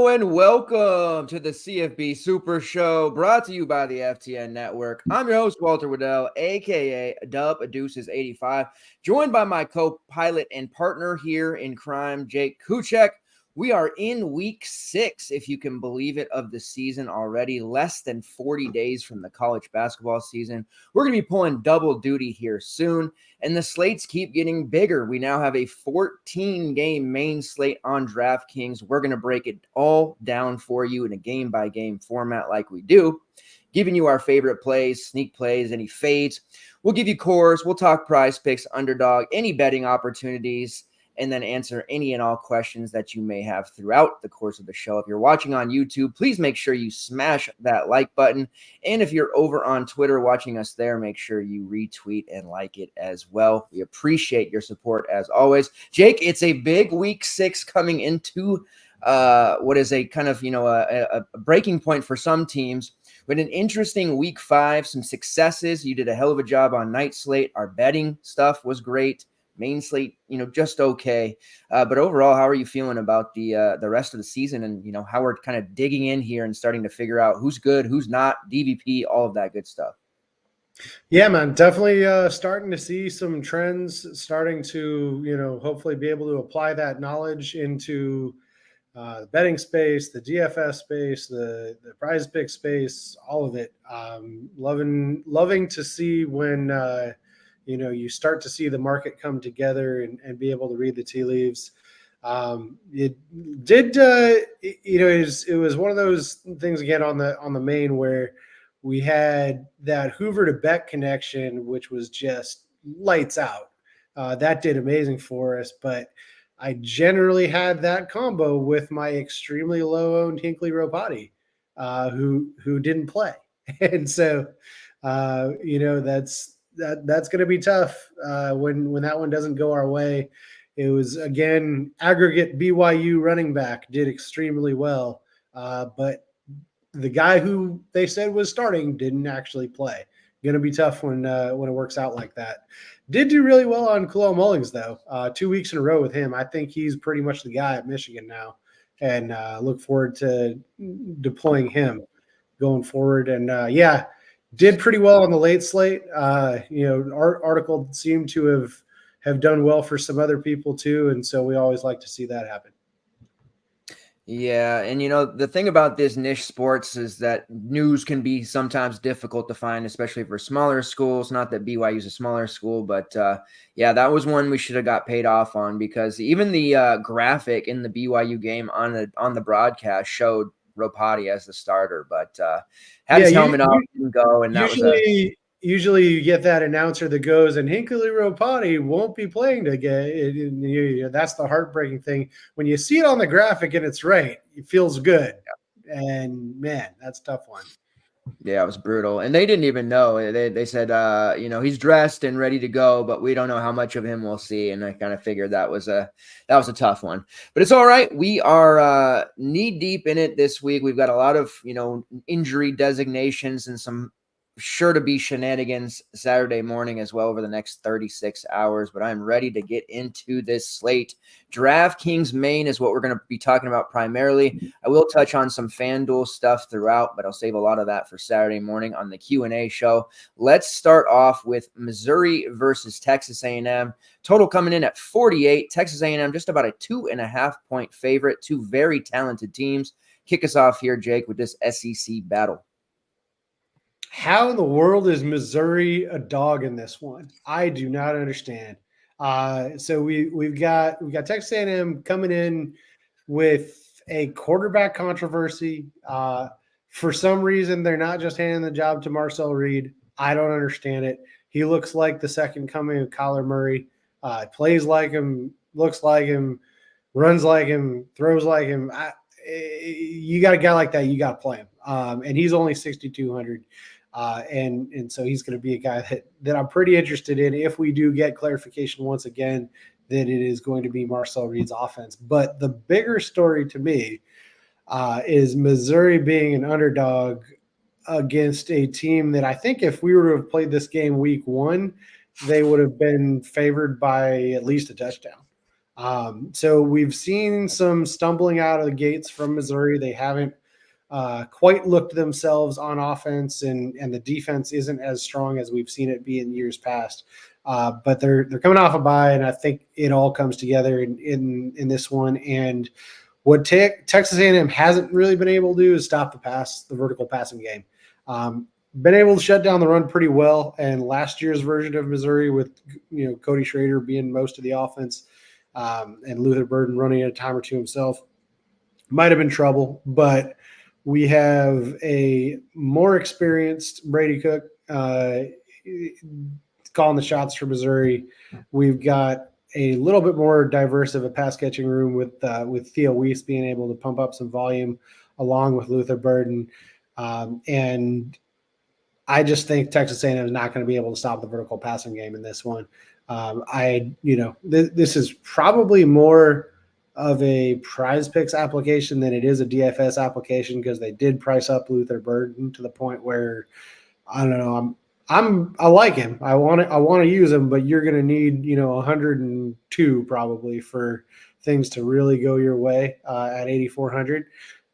and welcome to the CFB SuperShow, brought to you by the FTN Network. I'm your host, Walter Waddell, a.k.a. Dub Deuces 85, joined by my co-pilot and partner here in crime, Jake Kucheck. We are in week 6, if you can believe it, of the season already, less than 40 days from the college basketball season. We're going to be pulling double duty here soon, and the slates keep getting bigger. We now have a 14-game main slate on DraftKings. We're going to break it all down for you in a game-by-game format like we do, giving you our favorite plays, sneak plays, any fades. We'll give you cores. We'll talk PrizePicks, Underdog, any betting opportunities, and then answer any and all questions that you may have throughout the course of the show. If you're watching on YouTube, please make sure you smash that like button. And if you're over on Twitter watching us there, make sure you retweet and like it as well. We appreciate your support as always. Jake, it's a big week 6 coming into what is a kind of, a breaking point for some teams. But an interesting week 5, some successes. You did a hell of a job on night slate. Our betting stuff was great. Main slate, just okay. But overall, how are you feeling about the rest of the season and, how we're kind of digging in here and starting to figure out who's good, who's not, DVP, all of that good stuff? Yeah, man, definitely starting to see some trends, starting to, hopefully be able to apply that knowledge into the betting space, the DFS space, the PrizePicks space, all of it. Loving to see when you start to see the market come together and be able to read the tea leaves. It did, it was one of those things again on the main where we had that Hoover to Bet connection, which was just lights out. That did amazing for us, but I generally had that combo with my extremely low owned Hinkley Ropati, who didn't play. And so, that's going to be tough when that one doesn't go our way. It was, again, aggregate BYU running back did extremely well, but the guy who they said was starting didn't actually play. Going to be tough when it works out like that. Did do really well on Kalel Mullings, though. 2 weeks in a row with him. I think he's pretty much the guy at Michigan now, and look forward to deploying him going forward. And, did pretty well on the late slate. Our article seemed to have done well for some other people too, and so we always like to see that happen. Yeah, and the thing about this niche sports is that news can be sometimes difficult to find, especially for smaller schools. Not that BYU is a smaller school, but that was one we should have got paid off on, because even the graphic in the BYU game on the broadcast showed Ropati as the starter, but had his helmet off, didn't go, and usually you get that announcer that goes, and Hinkley Ropati won't be playing again. That's the heartbreaking thing. When you see it on the graphic and it's right, it feels good. And man, that's a tough one. Yeah, it was brutal. And they didn't even know. They said, he's dressed and ready to go, but we don't know how much of him we'll see. And I kind of figured that was a tough one. But it's all right. We are knee deep in it this week. We've got a lot of, injury designations and some sure to be shenanigans Saturday morning as well over the next 36 hours, but I'm ready to get into this slate. DraftKings main is what we're going to be talking about primarily. I will touch on some FanDuel stuff throughout, but I'll save a lot of that for Saturday morning on the Q&A show. Let's start off with Missouri versus Texas A&M. Total coming in at 48. Texas A&M just about a 2.5 point favorite. Two very talented teams. Kick us off here, Jake, with this SEC battle. How in the world is Missouri a dog in this one? I do not understand. So we've got Texas A&M coming in with a quarterback controversy. For some reason, they're not just handing the job to Marcel Reed. I don't understand it. He looks like the second coming of Kyler Murray. Plays like him, looks like him, runs like him, throws like him. You got a guy like that, you got to play him. And he's only 6,200. And so he's going to be a guy that I'm pretty interested in. If we do get clarification once again that it is going to be Marcel Reed's offense. But the bigger story to me is Missouri being an underdog against a team that I think if we were to have played this game week 1, they would have been favored by at least a touchdown. So we've seen some stumbling out of the gates from Missouri. They haven't quite looked themselves on offense, and the defense isn't as strong as we've seen it be in years past. But they're coming off a bye, and I think it all comes together in this one. And what Texas A&M hasn't really been able to do is stop the vertical passing game. Been able to shut down the run pretty well, and last year's version of Missouri with Cody Schrader being most of the offense, and Luther Burden running a time or two himself might have been trouble, but we have a more experienced Brady Cook calling the shots for Missouri. We've got a little bit more diverse of a pass catching room with Theo Weiss being able to pump up some volume along with Luther Burden, and I just think Texas A&M is not going to be able to stop the vertical passing game in this one. This is probably more of a PrizePicks application than it is a DFS application, because they did price up Luther Burden to the point where I don't know. I like him. I want to use him, but you're going to need 102 probably for things to really go your way at 8,400.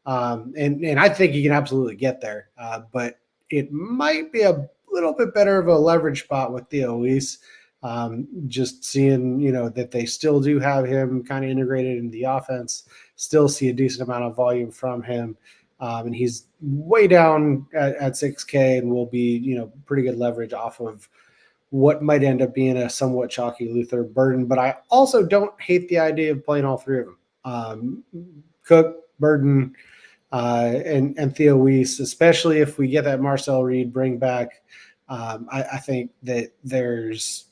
And I think you can absolutely get there, but it might be a little bit better of a leverage spot with Theo Weiss. Just seeing, that they still do have him kind of integrated into the offense, still see a decent amount of volume from him. And he's way down at 6K and will be, pretty good leverage off of what might end up being a somewhat chalky Luther Burden. But I also don't hate the idea of playing all three of them. Cook, Burden, and Theo Weiss, especially if we get that Marcel Reed bring back. I think that there's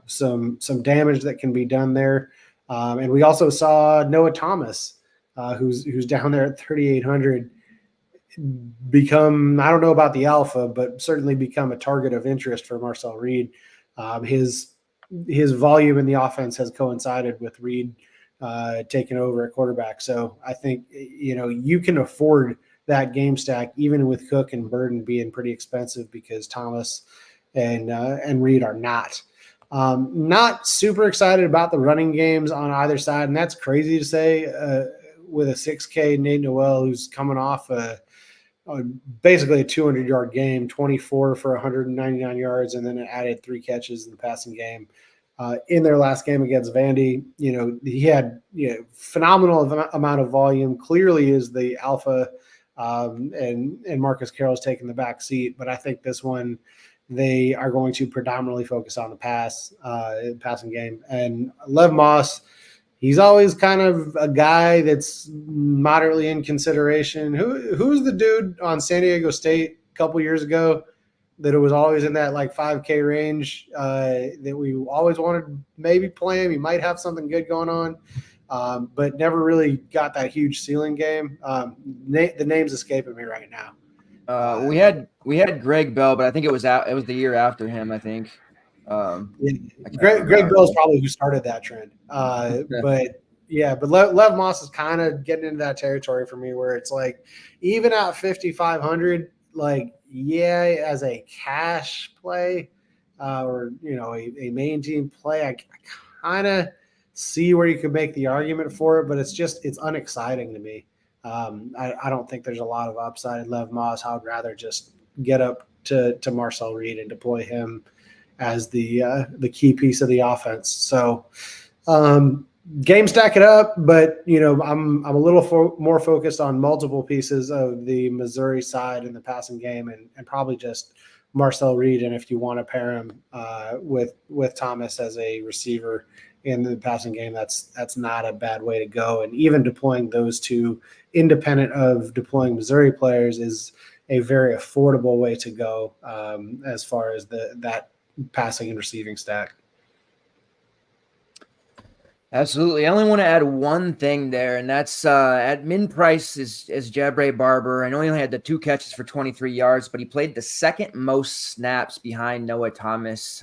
some damage that can be done there, and we also saw Noah Thomas, who's down there at 3,800, become, I don't know about the alpha, but certainly become a target of interest for Marcel Reed. His volume in the offense has coincided with Reed taking over at quarterback. So I think, you can afford that game stack, even with Cook and Burden being pretty expensive, because Thomas and Reed are not. Not super excited about the running games on either side, and that's crazy to say with a 6K Nate Noel, who's coming off basically a 200-yard game, 24 for 199 yards, and then added 3 catches in the passing game. In their last game against Vandy, he had phenomenal amount of volume. Clearly is the alpha, and Marcus Carroll's taking the back seat. But I think this one, they are going to predominantly focus on the passing game. And Lev Moss, he's always kind of a guy that's moderately in consideration. Who's the dude on San Diego State a couple years ago that it was always in that like 5K range that we always wanted to maybe play him? He might have something good going on, but never really got that huge ceiling game. The name's escaping me right now. We had Greg Bell, but I think it was the year after him, I think. Greg Bell is probably who started that trend. But Lev Moss is kind of getting into that territory for me where it's like, even at 5,500, like, as a cash play or a main team play, I kind of see where you could make the argument for it, but it's unexciting to me. I don't think there's a lot of upside in Lev Moss. I would rather just get up to Marcel Reed and deploy him as the key piece of the offense. So game stack it up, but I'm a little more focused on multiple pieces of the Missouri side in the passing game, and probably just Marcel Reed. And if you want to pair him with Thomas as a receiver in the passing game, that's not a bad way to go. And even deploying those two independent of deploying Missouri players is a very affordable way to go as far as that passing and receiving stack. Absolutely. I only want to add one thing there, and that's at min price is Jabre Barber. I know he only had the 2 catches for 23 yards, but he played the second most snaps behind Noah Thomas,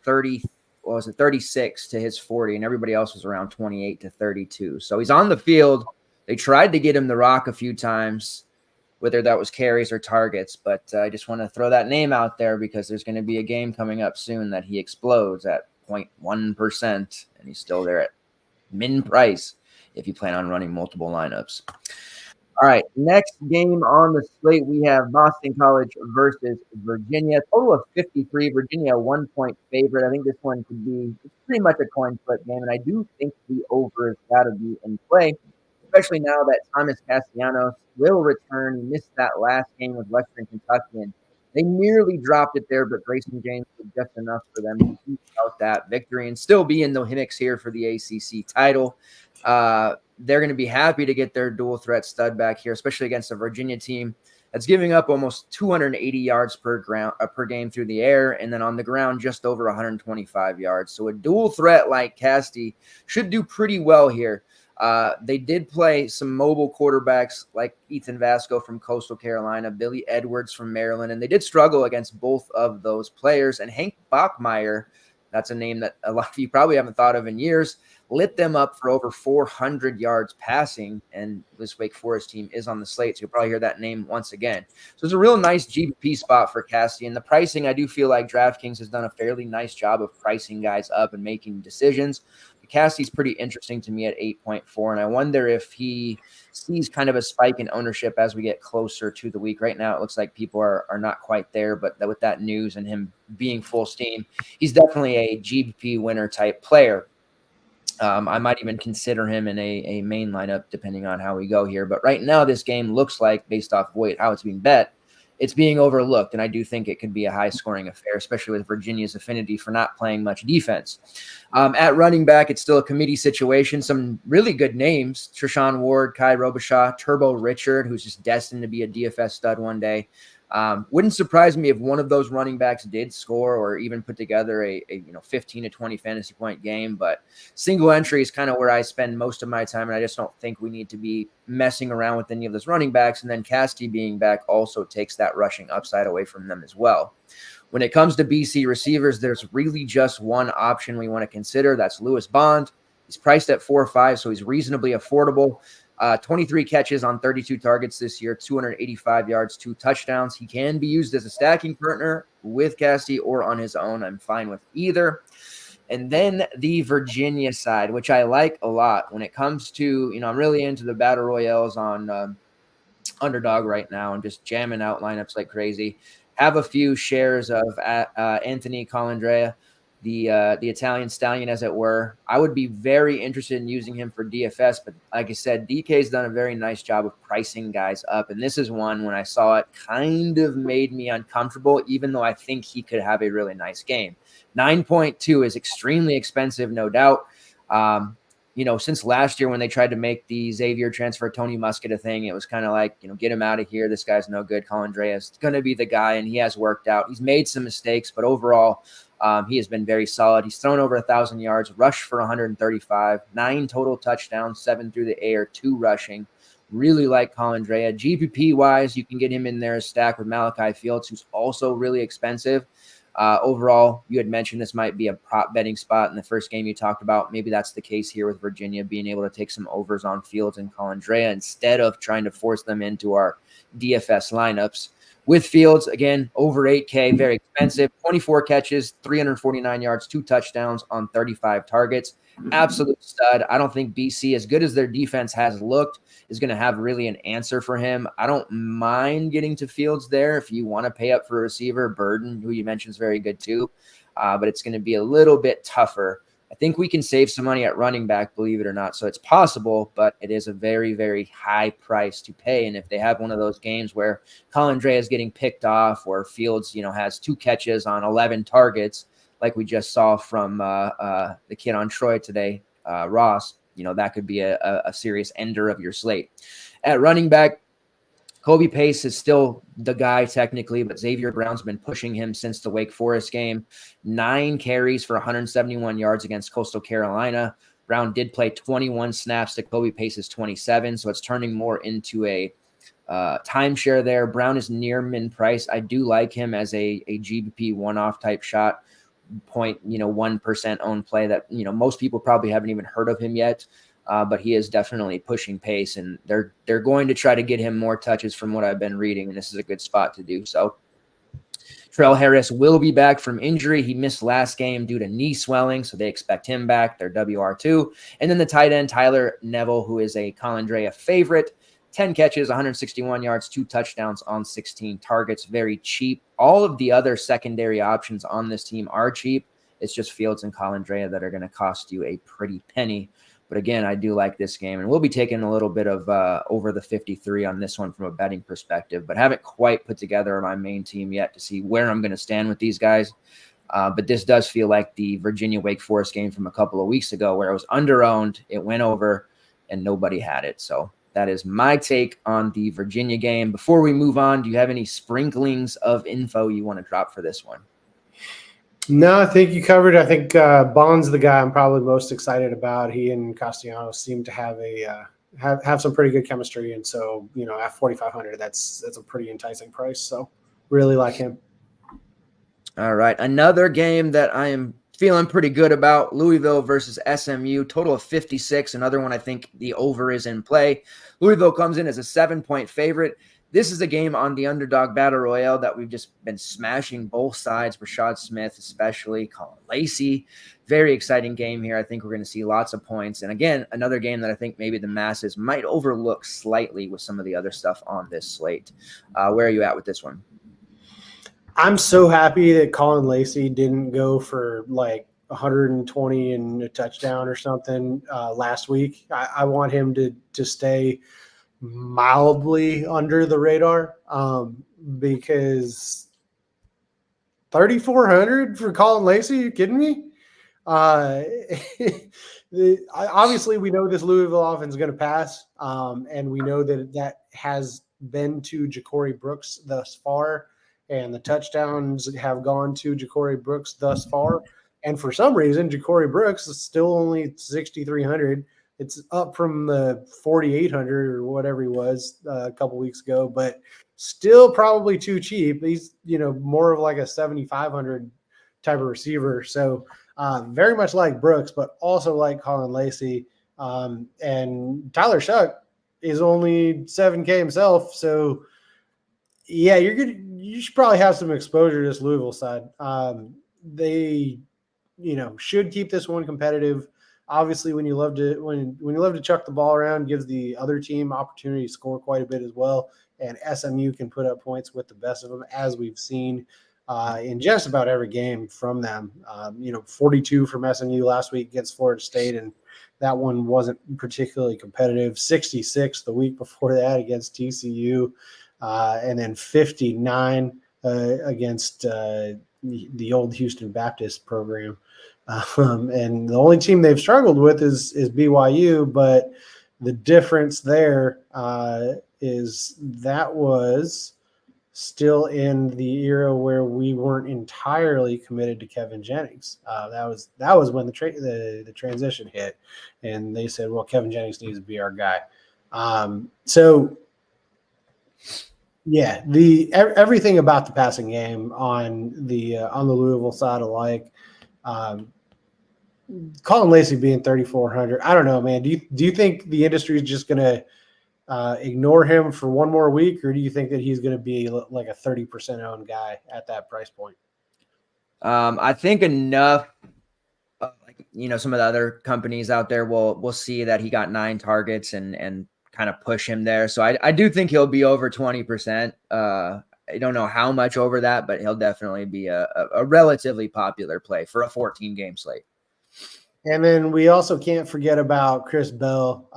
36 to his 40, and everybody else was around 28 to 32. So he's on the field. They tried to get him the rock a few times, whether that was carries or targets, but I just want to throw that name out there because there's going to be a game coming up soon that he explodes at 0.1%, and he's still there at min price if you plan on running multiple lineups. All right, next game on the slate, we have Boston College versus Virginia. Total of 53. Virginia, 1-point favorite. I think this one could be pretty much a coin flip game, and I do think the over has got to be in play, especially now that Thomas Castellanos will return. He missed that last game with Western Kentucky, and they nearly dropped it there, but Grayson James did just enough for them to eke out that victory and still be in the mix here for the ACC title. They're going to be happy to get their dual threat stud back here, especially against a Virginia team that's giving up almost 280 yards per game through the air, and then on the ground just over 125 yards. So a dual threat like Casti should do pretty well here. They did play some mobile quarterbacks like Ethan Vasco from Coastal Carolina, Billy Edwards from Maryland, and they did struggle against both of those players. And Hank Bachmeier, that's a name that a lot of you probably haven't thought of in years, lit them up for over 400 yards passing, and this Wake Forest team is on the slate, so you'll probably hear that name once again. So it's a real nice GPP spot for Casti, and the pricing, I do feel like DraftKings has done a fairly nice job of pricing guys up and making decisions. Casti's pretty interesting to me at 8.4, and I wonder if he sees kind of a spike in ownership as we get closer to the week. Right now, it looks like people are not quite there, but with that news and him being full steam, he's definitely a GPP winner type player. I might even consider him in a main lineup depending on how we go here. But right now, this game looks like, based off of how it's being bet, it's being overlooked. And I do think it could be a high-scoring affair, especially with Virginia's affinity for not playing much defense. At running back, it's still a committee situation. Some really good names: Treshaun Ward, Kai Robichaud, Turbo Richard, who's just destined to be a DFS stud one day. Wouldn't surprise me if one of those running backs did score or even put together a 15 to 20 fantasy point game. But single entry is kind of where I spend most of my time, and I just don't think we need to be messing around with any of those running backs. And then Casti being back also takes that rushing upside away from them as well. When it comes to BC receivers, there's really just one option we want to consider. That's Lewis Bond. He's priced at 4.5, so he's reasonably affordable. 23 catches on 32 targets this year, 285 yards, 2 touchdowns. He can be used as a stacking partner with Casti or on his own. I'm fine with either. And then the Virginia side, which I like a lot when it comes to, I'm really into the battle royales on Underdog right now and just jamming out lineups like crazy. Have a few shares of Anthony Colandrea, the Italian stallion, as it were. I would be very interested in using him for DFS, but like I said, DK's done a very nice job of pricing guys up, and this is one, when I saw it, kind of made me uncomfortable, even though I think he could have a really nice game. 9.2 is extremely expensive, no doubt. Since last year when they tried to make the Xavier transfer Tony Muskett a thing, it was kind of like, get him out of here. This guy's no good. Colandrea is going to be the guy, and he has worked out. He's made some mistakes, but overall, he has been very solid. He's thrown over 1,000 yards, rushed for 135, 9 total touchdowns, 7 through the air, 2 rushing. Really like Colandrea. GPP-wise, you can get him in there as stack with Malachi Fields, who's also really expensive. Overall, you had mentioned this might be a prop betting spot in the first game you talked about. Maybe that's the case here with Virginia, being able to take some overs on Fields and Colandrea instead of trying to force them into our DFS lineups. With Fields, again, over 8K, very expensive. 24 catches, 349 yards, 2 touchdowns on 35 targets. Absolute stud. I don't think BC, as good as their defense has looked, is going to have really an answer for him. I don't mind getting to Fields there if you want to pay up for a receiver. Burden, who you mentioned, is very good too, but it's going to be a little bit tougher. I think we can save some money at running back, believe it or not. So it's possible, but it is a very, very high price to pay. And if they have one of those games where Colandrea is getting picked off, or Fields, has 2 catches on 11 targets, like we just saw from the kid on Troy today, Ross, that could be a serious ender of your slate. At running back, Kobe Pace is still the guy technically, but Xavier Brown's been pushing him since the Wake Forest game. 9 carries for 171 yards against Coastal Carolina. Brown did play 21 snaps to Kobe Pace's 27, so it's turning more into a timeshare there. Brown is near min price. I do like him as a GBP one-off type shot, 1% owned play that, most people probably haven't even heard of him yet. But he is definitely pushing pace, and they're going to try to get him more touches from what I've been reading, and this is a good spot to do so. Trell Harris will be back from injury. He missed last game due to knee swelling, so they expect him back. They're WR2. And then the tight end, Tyler Neville, who is a Colandrea favorite. 10 catches, 161 yards, 2 touchdowns on 16 targets. Very cheap. All of the other secondary options on this team are cheap. It's just Fields and Colandrea that are going to cost you a pretty penny. But again, I do like this game, and we'll be taking a little bit of over the 53 on this one from a betting perspective, but haven't quite put together my main team yet to see where I'm going to stand with these guys. But this does feel like the Virginia-Wake Forest game from a couple of weeks ago where it was under-owned, it went over, and nobody had it. So that is my take on the Virginia game. Before we move on, do you have any sprinklings of info you want to drop for this one? No, I think you covered. I think Bond's the guy I'm probably most excited about. He and Castellanos seem to have have some pretty good chemistry, and so at 4,500, that's a pretty enticing price. So really like him. All right, another game that I am feeling pretty good about: Louisville versus SMU. Total of 56. Another one I think the over is in play. Louisville comes in as a 7-point favorite. This is a game on the Underdog Battle Royale that we've just been smashing both sides. Rashad Smith, especially Colin Lacey. Very exciting game here. I think we're going to see lots of points. And again, another game that I think maybe the masses might overlook slightly with some of the other stuff on this slate. Where are you at with this one? I'm so happy that Colin Lacey didn't go for like 120 and a touchdown or something last week. I want him to stay mildly under the radar because 3,400 for Colin Lacey? Are you kidding me? Obviously, we know this Louisville offense is going to pass, and we know that has been to Ja'Cory Brooks thus far, and the touchdowns have gone to Ja'Cory Brooks thus far. And for some reason, Ja'Cory Brooks is still only 6,300. It's up from the 4,800 or whatever he was a couple weeks ago, but still probably too cheap. He's, more of like a 7,500 type of receiver. So very much like Brooks, but also like Colin Lacey. And Tyler Shuck is only 7K himself. So yeah, you should probably have some exposure to this Louisville side. They, should keep this one competitive. Obviously, when you love to chuck the ball around, gives the other team opportunity to score quite a bit as well. And SMU can put up points with the best of them, as we've seen in just about every game from them. 42 from SMU last week against Florida State, and that one wasn't particularly competitive. 66 the week before that against TCU, and then 59 against the old Houston Baptist program. And the only team they've struggled with is BYU, but the difference there is that was still in the era where we weren't entirely committed to Kevin Jennings. That was when the transition hit, and they said, "Well, Kevin Jennings needs to be our guy." So yeah, everything about the passing game on the Louisville side alike. Colin Lacey being 3,400, I don't know, man. Do you think the industry is just going to ignore him for one more week, or do you think that he's going to be like a 30% owned guy at that price point? I think enough. Some of the other companies out there will see that he got 9 targets and kind of push him there. So I do think he'll be over 20%. I don't know how much over that, but he'll definitely be a relatively popular play for a 14-game slate. And then we also can't forget about Chris Bell,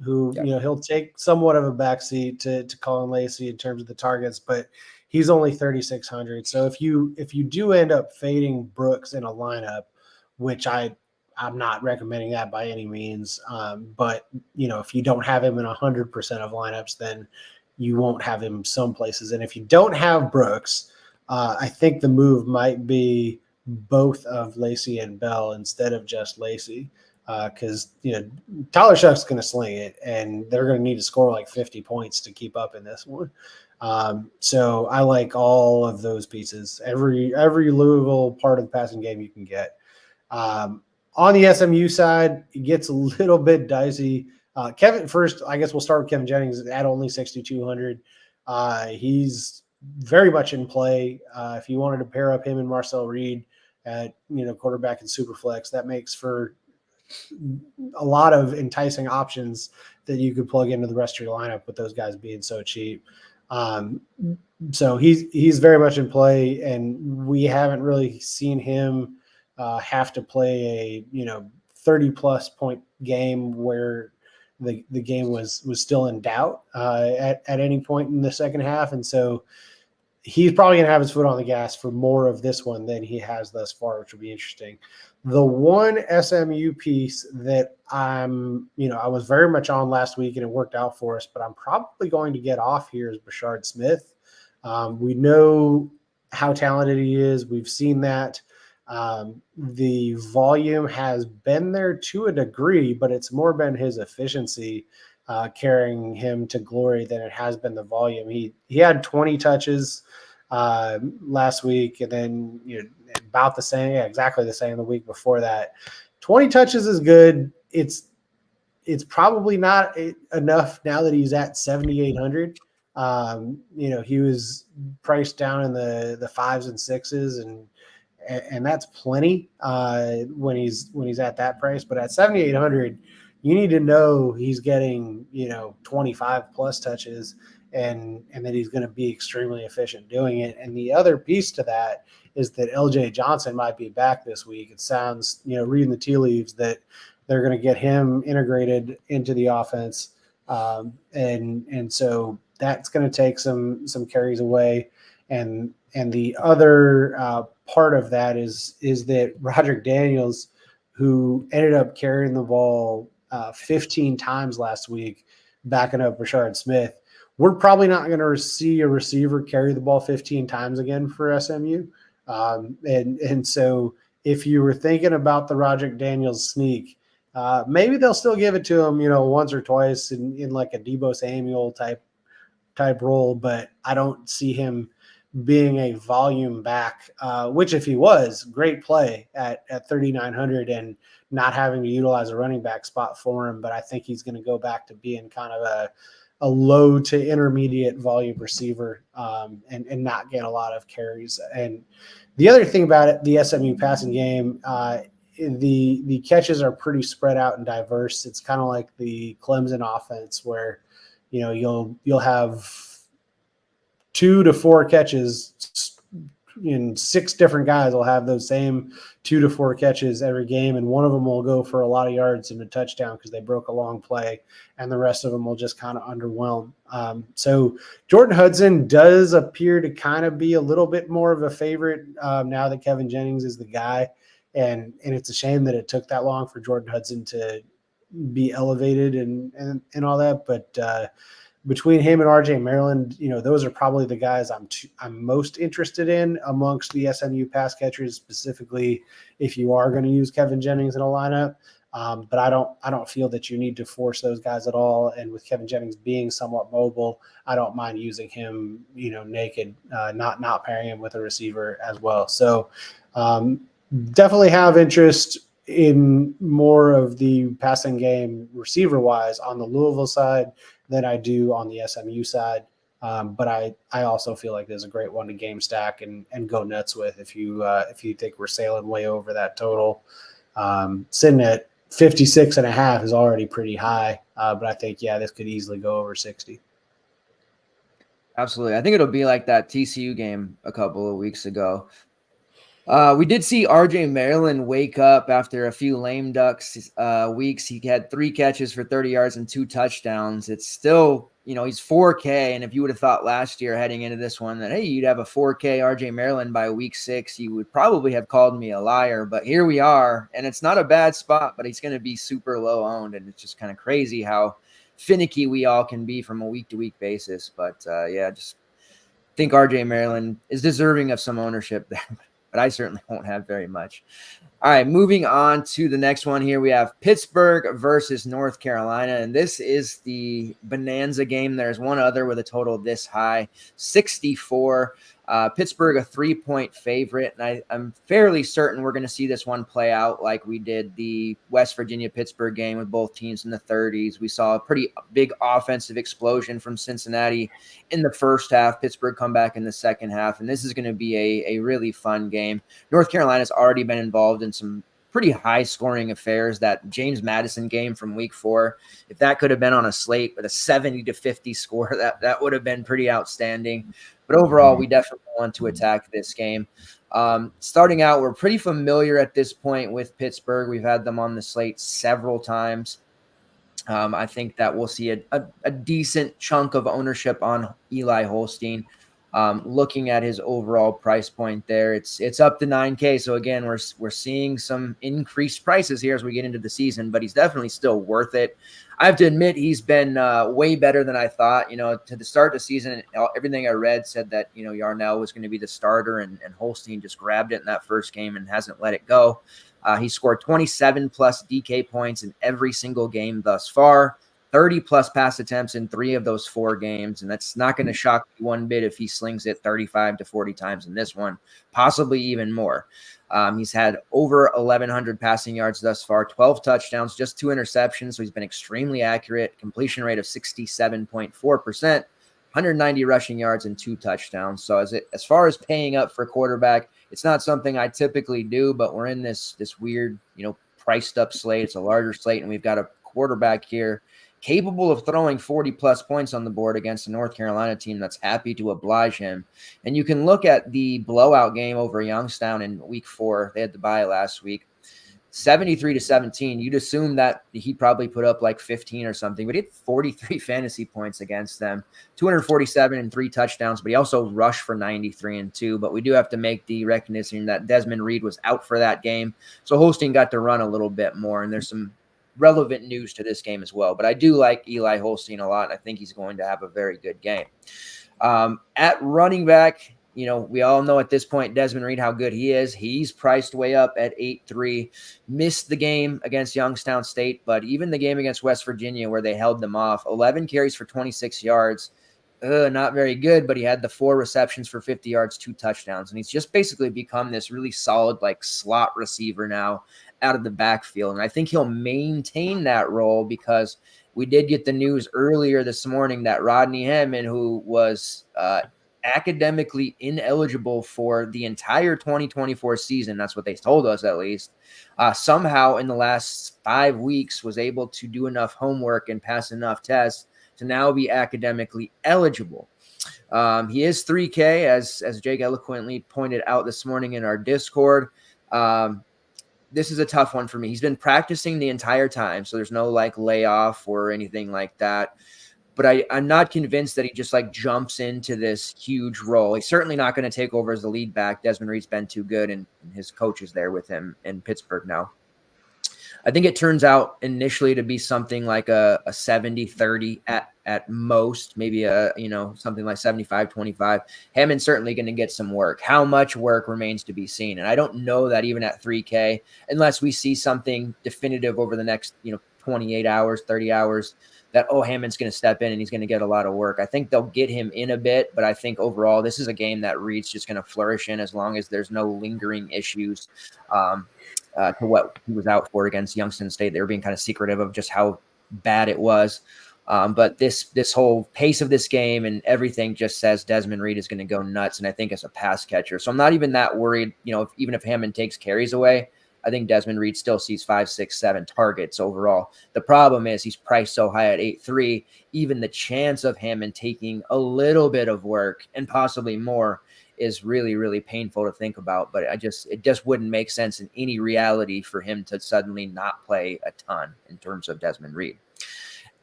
who, he'll take somewhat of a backseat to Colin Lacey in terms of the targets, but he's only 3,600. So if you do end up fading Brooks in a lineup, which I'm not recommending that by any means, but if you don't have him in 100% of lineups, then you won't have him some places. And if you don't have Brooks, I think the move might be both of Lacey and Bell instead of just Lacey, because Tyler Shuck's going to sling it, and they're going to need to score like 50 points to keep up in this one. So I like all of those pieces. Every Louisville part of the passing game you can get. On the SMU side, it gets a little bit dicey. Kevin, first, I guess we'll start with Kevin Jennings at only 6,200. He's very much in play. If you wanted to pair up him and Marcel Reed at quarterback and Superflex, that makes for a lot of enticing options that you could plug into the rest of your lineup with those guys being so cheap. So he's very much in play, and we haven't really seen him have to play a 30+ point game where the game was still in doubt at any point in the second half. And so he's probably going to have his foot on the gas for more of this one than he has thus far, which will be interesting. The one SMU piece that I was very much on last week and it worked out for us, but I'm probably going to get off here is Brashard Smith. We know how talented he is. We've seen that. The volume has been there to a degree, but it's more been his efficiency carrying him to glory than it has been the volume. He had 20 touches last week, and then about the same, exactly the same the week before that. 20 touches is good. It's probably not enough now that he's at 7,800. He was priced down in the 5s and 6s, and that's plenty when he's at that price. But at 7,800, you need to know he's getting 25+ touches, and that he's going to be extremely efficient doing it. And the other piece to that is that LJ Johnson might be back this week. It sounds, reading the tea leaves, that they're going to get him integrated into the offense, and so that's going to take some carries away. And the other part of that is that Roderick Daniels, who ended up carrying the ball 15 times last week, backing up Brashard Smith, we're probably not going to see a receiver carry the ball 15 times again for SMU. And so if you were thinking about the Roderick Daniels sneak, maybe they'll still give it to him, once or twice in like a Debo Samuel type role, but I don't see him being a volume back, which if he was, great play at 3,900 and not having to utilize a running back spot for him. But I think he's going to go back to being kind of a low to intermediate volume receiver, and not get a lot of carries. And the other thing about it, the SMU passing game, the catches are pretty spread out and diverse. It's kind of like the Clemson offense where, you'll have 2 to 4 catches, and 6 different guys will have those same 2 to 4 catches every game, and one of them will go for a lot of yards and a touchdown because they broke a long play, and the rest of them will just kind of underwhelm. So Jordan Hudson does appear to kind of be a little bit more of a favorite now that Kevin Jennings is the guy, and it's a shame that it took that long for Jordan Hudson to be elevated and all that, but between him and RJ Maryland, those are probably the guys I'm most interested in amongst the SMU pass catchers, specifically if you are going to use Kevin Jennings in a lineup. But I don't feel that you need to force those guys at all. And with Kevin Jennings being somewhat mobile, I don't mind using him, naked, not pairing him with a receiver as well. So definitely have interest in more of the passing game receiver wise on the Louisville side than I do on the SMU side. But I also feel like there's a great one to game stack and go nuts with if you think we're sailing way over that total. Sitting at 56.5 is already pretty high, but I think, this could easily go over 60. Absolutely. I think it'll be like that TCU game a couple of weeks ago. We did see RJ Maryland wake up after a few lame ducks weeks. He had 3 catches for 30 yards and 2 touchdowns. It's still, he's 4K. And if you would have thought last year heading into this one that, hey, you'd have a 4K RJ Maryland by week 6, you would probably have called me a liar. But here we are, and it's not a bad spot, but he's going to be super low owned. And it's just kind of crazy how finicky we all can be from a week-to-week basis. But, just think RJ Maryland is deserving of some ownership there. But I certainly won't have very much. All right, moving on to the next one here. We have Pittsburgh versus North Carolina, and this is the bonanza game. There's one other with a total this high, 64. Pittsburgh, a 3-point favorite, and I'm fairly certain we're going to see this one play out like we did the West Virginia-Pittsburgh game with both teams in the 30s. We saw a pretty big offensive explosion from Cincinnati in the first half, Pittsburgh come back in the second half, and this is going to be a really fun game. North Carolina's already been involved in some pretty high-scoring affairs. That James Madison game from Week 4, if that could have been on a slate with a 70-50 score, that would have been pretty outstanding. But overall, we definitely want to attack this game. Starting out, we're pretty familiar at this point with Pittsburgh. We've had them on the slate several times. I think that we'll see a decent chunk of ownership on Eli Holstein. Looking at his overall price point there, it's up to 9K. So again, we're seeing some increased prices here as we get into the season, but he's definitely still worth it. I have to admit he's been way better than I thought. To the start of the season, everything I read said that Yarnell was going to be the starter, and Holstein just grabbed it in that first game and hasn't let it go. He scored 27 plus DK points in every single game thus far. 30 plus pass attempts in 3 of those 4 games. And that's not going to shock me one bit if he slings it 35 to 40 times in this one, possibly even more. He's had over 1,100 passing yards thus far, 12 touchdowns, just 2 interceptions. So he's been extremely accurate, completion rate of 67.4%, 190 rushing yards and 2 touchdowns. So as far as paying up for quarterback, it's not something I typically do, but we're in this weird, priced up slate. It's a larger slate, and we've got a quarterback here capable of throwing 40-plus points on the board against a North Carolina team that's happy to oblige him. And you can look at the blowout game over Youngstown in Week 4. They had to bye last week. 73-17. You'd assume that he probably put up like 15 or something, but he had 43 fantasy points against them, 247 and 3 touchdowns, but he also rushed for 93 and 2. But we do have to make the recognition that Desmond Reed was out for that game. So Holstein got to run a little bit more, and there's some relevant news to this game as well. But I do like Eli Holstein a lot, and I think he's going to have a very good game. At running back, we all know at this point Desmond Reed how good he is. He's priced way up at 8-3. Missed the game against Youngstown State, but even the game against West Virginia where they held them off, 11 carries for 26 yards. Not very good, but he had the 4 receptions for 50 yards, 2 touchdowns. And he's just basically become this really solid slot receiver now out of the backfield. And I think he'll maintain that role because we did get the news earlier this morning that Rodney Hammond, who was academically ineligible for the entire 2024 season, that's what they told us at least, somehow in the last 5 weeks was able to do enough homework and pass enough tests to now be academically eligible. He is 3K, as Jake eloquently pointed out this morning in our Discord. This is a tough one for me. He's been practicing the entire time, so there's no layoff or anything like that. But I'm not convinced that he just jumps into this huge role. He's certainly not going to take over as the lead back. Desmond Reed's been too good, and his coach is there with him in Pittsburgh now. I think it turns out initially to be something like a 70-30 at most, maybe something like 75-25. Hammond's certainly going to get some work. How much work remains to be seen. And I don't know that even at 3K, unless we see something definitive over the next 28 hours, 30 hours, that, Hammond's going to step in and he's going to get a lot of work. I think they'll get him in a bit, but I think overall this is a game that Reed's just going to flourish in as long as there's no lingering issues to what he was out for against Youngstown State. They were being kind of secretive of just how bad it was. But this whole pace of this game and everything just says Desmond Reed is going to go nuts, and I think as a pass catcher. So I'm not even that worried, even if Hammond takes carries away. I think Desmond Reed still sees 5, 6, 7 targets overall. The problem is he's priced so high at 8-3, even the chance of Hammond taking a little bit of work and possibly more is really, really painful to think about. But it just wouldn't make sense in any reality for him to suddenly not play a ton in terms of Desmond Reed.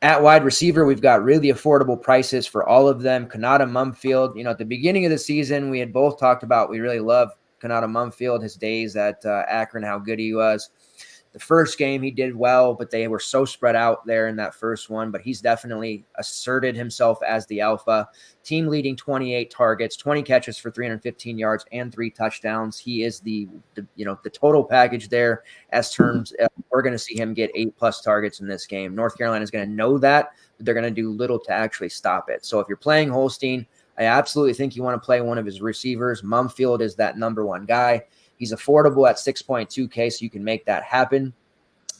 At wide receiver, we've got really affordable prices for all of them. Kanata Mumfield, at the beginning of the season, we had both talked about we really love Kanata Mumfield, his days at Akron, how good he was. The first game he did well, but they were so spread out there in that first one. But he's definitely asserted himself as the alpha. Team leading 28 targets, 20 catches for 315 yards and 3 touchdowns. He is the total package there. As terms, we're going to see him get 8+ targets in this game. North Carolina is going to know that, but they're going to do little to actually stop it. So if you're playing Holstein, I absolutely think you want to play one of his receivers. Mumfield is that number one guy. He's affordable at 6.2K, so you can make that happen.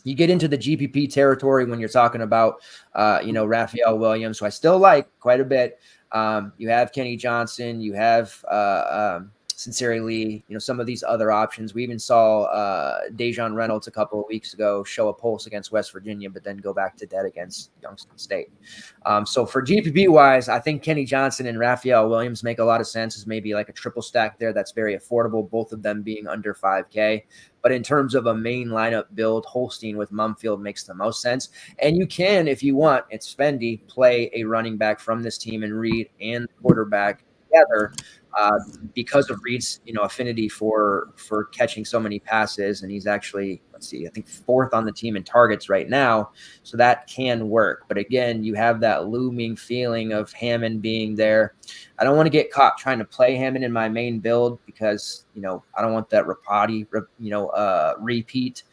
You get into the GPP territory when you're talking about, Raphael Williams, who I still like quite a bit. You have Kenny Johnson. You have Sincere Lee, some of these other options. We even saw Dejon Reynolds a couple of weeks ago show a pulse against West Virginia, but then go back to dead against Youngstown State. So for GPP wise, I think Kenny Johnson and Raphael Williams make a lot of sense as maybe like a triple stack there. That's very affordable, both of them being under 5K. But in terms of a main lineup build, Holstein with Mumfield makes the most sense. And you can, if you want, it's spendy, play a running back from this team and Reed and the quarterback together because of Reed's, affinity for catching so many passes. And he's actually, I think 4th on the team in targets right now. So that can work. But again, you have that looming feeling of Hammond being there. I don't want to get caught trying to play Hammond in my main build because, I don't want that Rapati, repeat.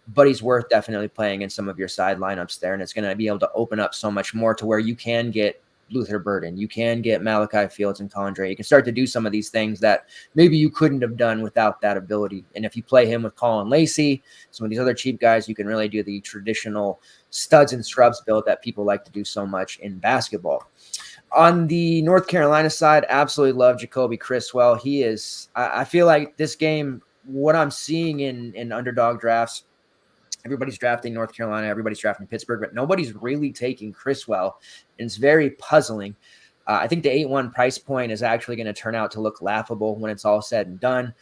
But he's worth definitely playing in some of your side lineups there. And it's going to be able to open up so much more to where you can get Luther Burden. You can get Malachi Fields and Condre. You can start to do some of these things that maybe you couldn't have done without that ability. And if you play him with Colin Lacey, some of these other cheap guys, you can really do the traditional studs and scrubs build that people like to do so much in basketball. On the North Carolina side, absolutely love Jacoby Criswell. He is, I feel like this game, what I'm seeing in underdog drafts, everybody's drafting North Carolina, everybody's drafting Pittsburgh, but nobody's really taking Criswell. And it's very puzzling. I think the 8-1 price point is actually going to turn out to look laughable when it's all said and done.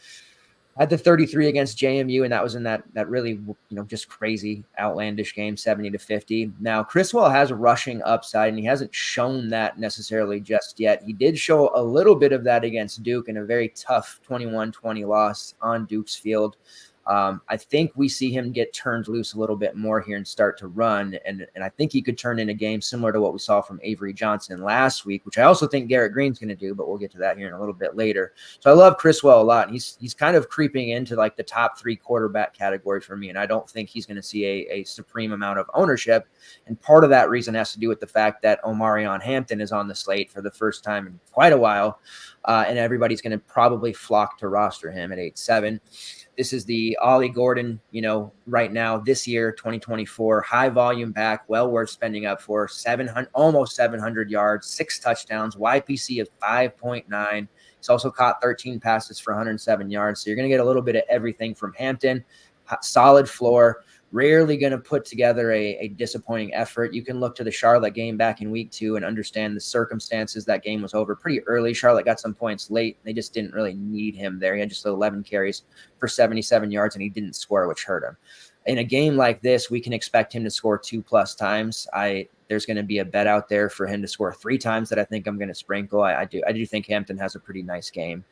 I had the 33 against JMU, and that was in that really, just crazy, outlandish game, 70-50. Now, Criswell has a rushing upside, and he hasn't shown that necessarily just yet. He did show a little bit of that against Duke in a very tough 21-20 loss on Duke's field. I think we see him get turned loose a little bit more here and start to run. And I think he could turn in a game similar to what we saw from Avery Johnson last week, which I also think Garrett Green's going to do, but we'll get to that here in a little bit later. So I love Criswell a lot. And he's kind of creeping into like the top 3 quarterback category for me. And I don't think he's going to see a supreme amount of ownership. And part of that reason has to do with the fact that Omarion Hampton is on the slate for the first time in quite a while. And everybody's going to probably flock to roster him at 8-7. This is the Ollie Gordon, right now, this year, 2024, high volume back, well worth spending up for, almost 700 yards, 6 touchdowns, YPC of 5.9. He's also caught 13 passes for 107 yards. So you're going to get a little bit of everything from Hampton, solid floor. Rarely going to put together a disappointing effort. You can look to the Charlotte game back in week 2 and understand the circumstances. That game was over pretty early. Charlotte got some points late. They just didn't really need him there. He had just 11 carries for 77 yards, and he didn't score, which hurt him. In a game like this, we can expect him to score 2+ times. There's going to be a bet out there for him to score 3 times that I think I'm going to sprinkle. I do think Hampton has a pretty nice game.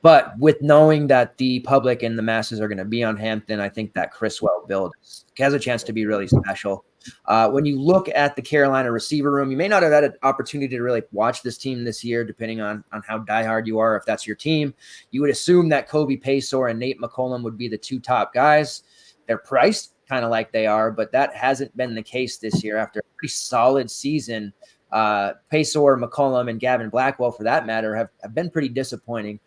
But with knowing that the public and the masses are going to be on Hampton, I think that Criswell build has a chance to be really special. When you look at the Carolina receiver room, you may not have had an opportunity to really watch this team this year, depending on how diehard you are. If that's your team, you would assume that Kobe Paysor and Nate McCollum would be the 2 top guys. They're priced kind of like they are, but that hasn't been the case this year after a pretty solid season. Paysor, McCollum, and Gavin Blackwell, for that matter, have been pretty disappointing.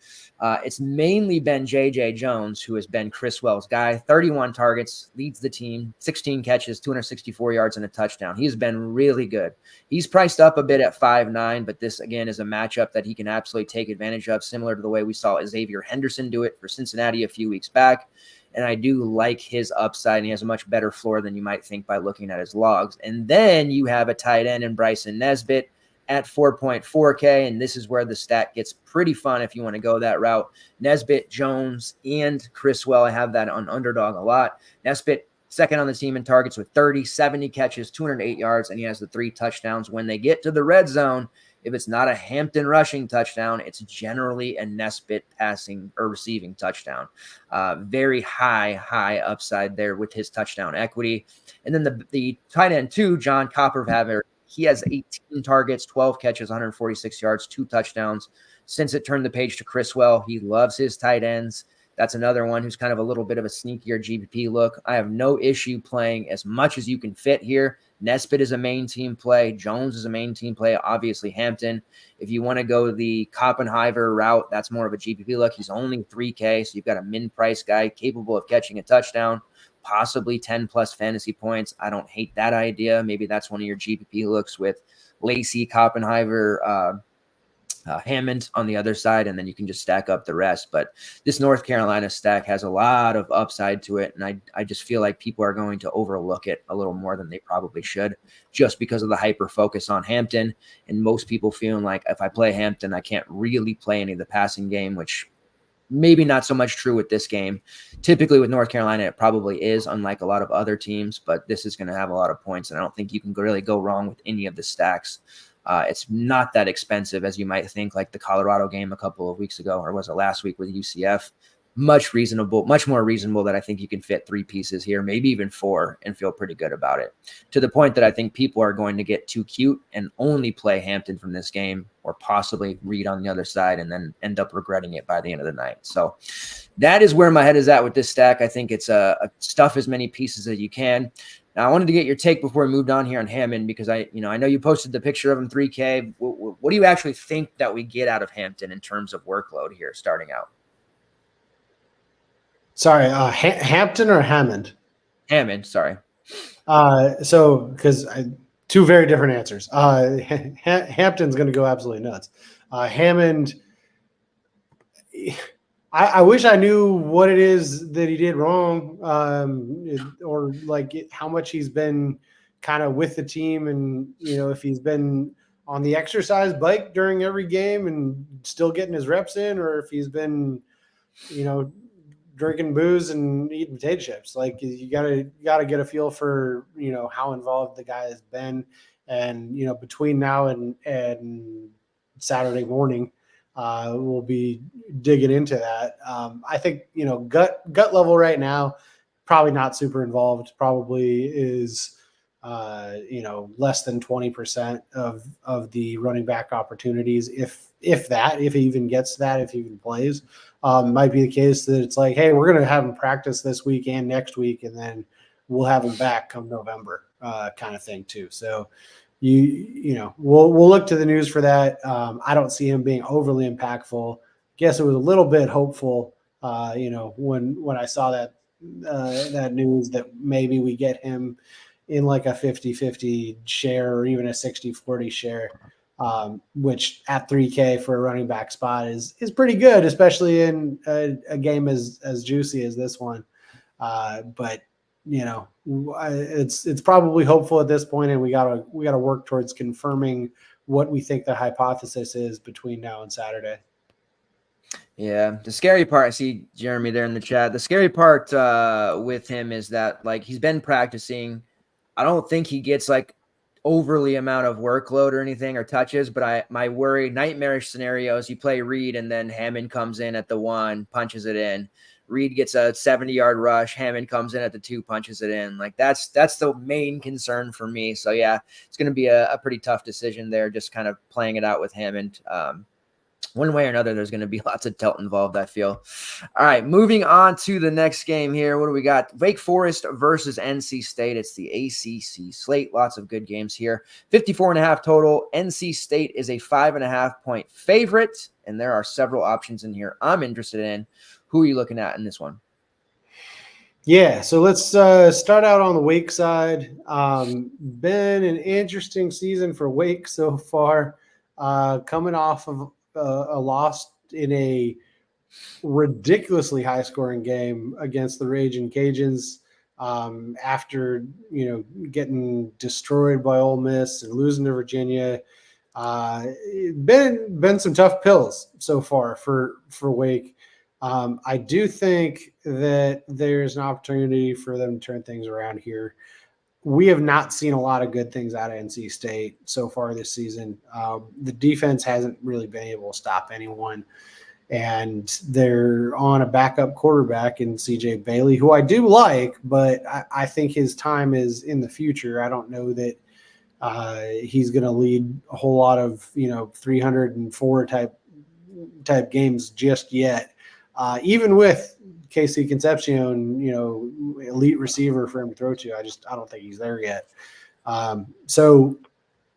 It's mainly been J.J. Jones who has been Criswell's guy. 31 targets, leads the team, 16 catches, 264 yards, and a touchdown. He's been really good. He's priced up a bit at 5'9", but this, again, is a matchup that he can absolutely take advantage of, similar to the way we saw Xavier Henderson do it for Cincinnati a few weeks back. And I do like his upside, and he has a much better floor than you might think by looking at his logs. And then you have a tight end in Bryson Nesbitt at 4.4K, and this is where the stat gets pretty fun if you want to go that route. Nesbitt, Jones, and Criswell, I have that on Underdog a lot. Nesbitt, second on the team in targets with 30, 70 catches, 208 yards, and he has the 3 touchdowns. When they get to the red zone, if it's not a Hampton rushing touchdown, it's generally a Nesbitt passing or receiving touchdown. Very high upside there with his touchdown equity. And then the tight end 2, John Copperhaver, he has 18 targets, 12 catches, 146 yards, 2 touchdowns. Since it turned the page to Criswell, he loves his tight ends. That's another one who's kind of a little bit of a sneakier GPP look. I have no issue playing as much as you can fit here. Nesbitt is a main team play. Jones is a main team play. Obviously, Hampton. If you want to go the Koppenheimer route, that's more of a GPP look. He's only 3K, so you've got a min-price guy capable of catching a touchdown, possibly 10-plus fantasy points. I don't hate that idea. Maybe that's one of your GPP looks with Lacey, Koppenheimer, Hammond on the other side, and then you can just stack up the rest. But this North Carolina stack has a lot of upside to it, and I just feel like people are going to overlook it a little more than they probably should, just because of the hyper focus on Hampton, and most people feeling like if I play Hampton, I can't really play any of the passing game, which maybe not so much true with this game. Typically with North Carolina, it probably is, unlike a lot of other teams, but this is going to have a lot of points, and I don't think you can really go wrong with any of the stacks. It's not that expensive as you might think, like the Colorado game a couple of weeks ago, or was it last week with UCF? Much more reasonable that I think you can fit 3 pieces here, maybe even 4, and feel pretty good about it. To the point that I think people are going to get too cute and only play Hampton from this game, or possibly Reed on the other side, and then end up regretting it by the end of the night. So that is where my head is at with this stack. I think it's a stuff as many pieces as you can. Now, I wanted to get your take before we moved on here on Hammond, because I know you posted the picture of him 3K. What do you actually think that we get out of Hampton in terms of workload here starting out? Sorry, Hampton or Hammond? Hammond, sorry. So because 2 very different answers. Hampton's going to go absolutely nuts. Hammond, I wish I knew what it is that he did wrong, or like how much he's been kind of with the team, and if he's been on the exercise bike during every game and still getting his reps in, or if he's been, drinking booze and eating potato chips. Like you gotta get a feel for how involved the guy has been, and between now and Saturday morning, we'll be digging into that. I think gut level right now, probably not super involved. Probably is less than 20% of the running back opportunities, if he even gets that, if he even plays. Might be the case that it's like, hey, we're going to have him practice this week and next week, and then we'll have him back come November, kind of thing too. So we'll look to the news for that. I don't see him being overly impactful. Guess it was a little bit hopeful, when I saw that news that maybe we get him in like a 50-50 share, or even a 60-40 share. Which at 3K for a running back spot is pretty good, especially in a game as juicy as this one. But it's probably hopeful at this point, and we gotta work towards confirming what we think the hypothesis is between now and Saturday. Yeah, the scary part, I see Jeremy there in the chat. The scary part with him is that he's been practicing. I don't think he gets overly amount of workload or anything or touches, but my worry, nightmarish scenarios, you play Reed and then Hammond comes in at the 1, punches it in. Reed gets a 70-yard rush. Hammond comes in at the 2, punches it in. That's the main concern for me. So yeah, it's going to be a pretty tough decision there, just kind of playing it out with Hammond. One way or another, there's going to be lots of tilt involved, I feel. All right, moving on to the next game here. What do we got? Wake Forest versus NC State. It's the ACC slate. Lots of good games here. 54.5 total. NC State is a 5.5-point favorite, and there are several options in here I'm interested in. Who are you looking at in this one? Yeah, so let's start out on the Wake side. Been an interesting season for Wake so far, coming off of a loss in a ridiculously high-scoring game against the Raging Cajuns, after getting destroyed by Ole Miss and losing to Virginia. Been some tough pills so far for Wake. I do think that there's an opportunity for them to turn things around here. We have not seen a lot of good things out of NC State so far this season. The defense hasn't really been able to stop anyone, and they're on a backup quarterback in CJ Bailey, who I do like, but I think his time is in the future. I don't know that he's going to lead a whole lot of 304 type games just yet. Even with KC Concepcion, elite receiver for him to throw to, I don't think he's there yet. So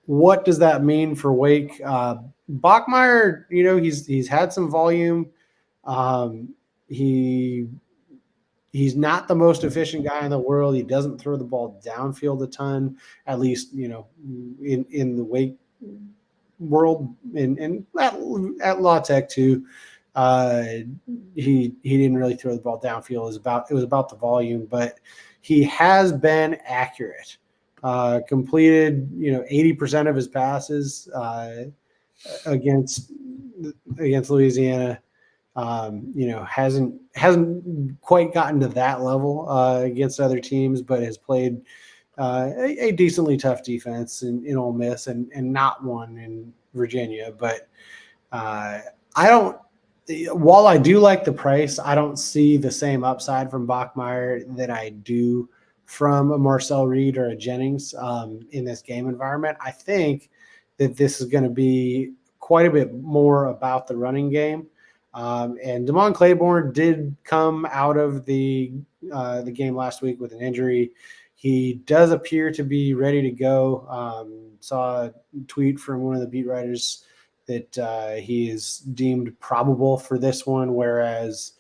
what does that mean for Wake? Bachmeier, he's had some volume. He's not the most efficient guy in the world. He doesn't throw the ball downfield a ton, at least, in the Wake world, and at La Tech too. He didn't really throw the ball downfield. It was about the volume, but he has been accurate. Completed 80% of his passes against Louisiana. Hasn't quite gotten to that level against other teams, but has played a decently tough defense in Ole Miss and not one in Virginia. But I don't. While I do like the price, I don't see the same upside from Bachmeier that I do from a Marcel Reed or a Jennings in this game environment. I think that this is going to be quite a bit more about the running game. And Damon Claiborne did come out of the game last week with an injury. He does appear to be ready to go. Saw a tweet from one of the beat writers that he is deemed probable for this one, whereas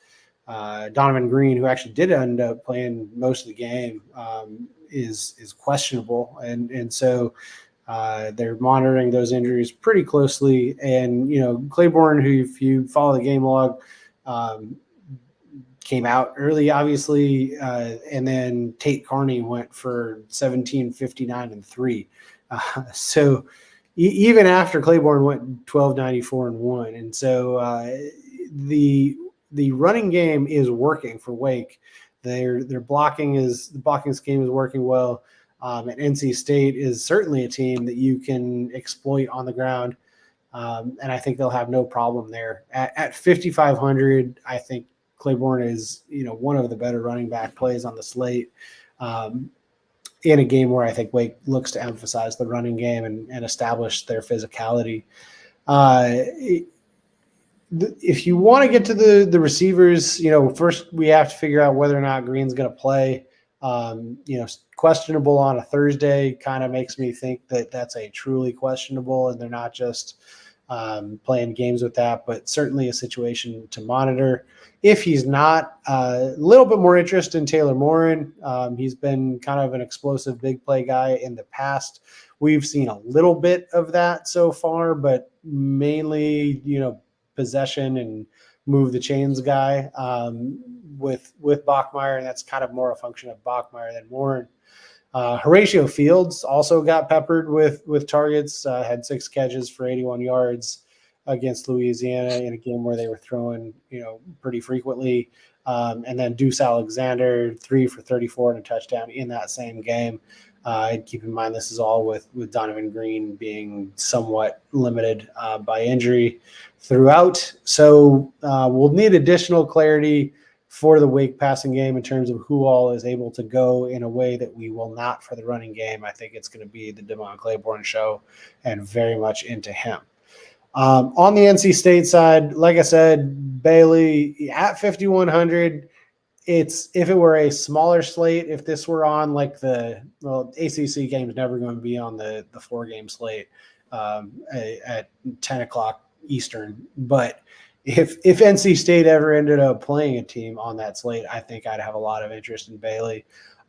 Donovan Green, who actually did end up playing most of the game, is questionable. And so they're monitoring those injuries pretty closely. And, Claiborne, who, if you follow the game log, came out early, obviously, and then Tate Carney went for 17, 59, and 3. So even after Claiborne went 12, 94, and 1. And so the running game is working for Wake. Their blocking scheme is working well. And NC State is certainly a team that you can exploit on the ground. And I think they'll have no problem there. At 5,500, I think Claiborne is, one of the better running back plays on the slate in a game where I think Wake looks to emphasize the running game and establish their physicality. If you want to get to the receivers, first we have to figure out whether or not Green's going to play. Questionable on a Thursday kind of makes me think that that's a truly questionable, and they're not just playing games with that, but certainly a situation to monitor. If he's not, a little bit more interest in Taylor Morin. He's been kind of an explosive big play guy in the past. We've seen a little bit of that so far, but mainly, possession and move the chains guy with Bachmeier, and that's kind of more a function of Bachmeier than Morin. Horatio Fields also got peppered with targets, had 6 catches for 81 yards against Louisiana in a game where they were throwing, pretty frequently. And then Deuce Alexander, 3 for 34 and a touchdown in that same game. Keep in mind, this is all with Donovan Green being somewhat limited by injury throughout. So we'll need additional clarity for the Wake passing game in terms of who all is able to go in a way that we will not for the running game. I think it's going to be the Damon Claiborne show and very much into him. On the NC State side, like I said, Bailey at 5,100. If it were a smaller slate, if this were on like ACC game is never going to be on the 4-game slate at 10 o'clock Eastern. But if NC State ever ended up playing a team on that slate, I think I'd have a lot of interest in Bailey.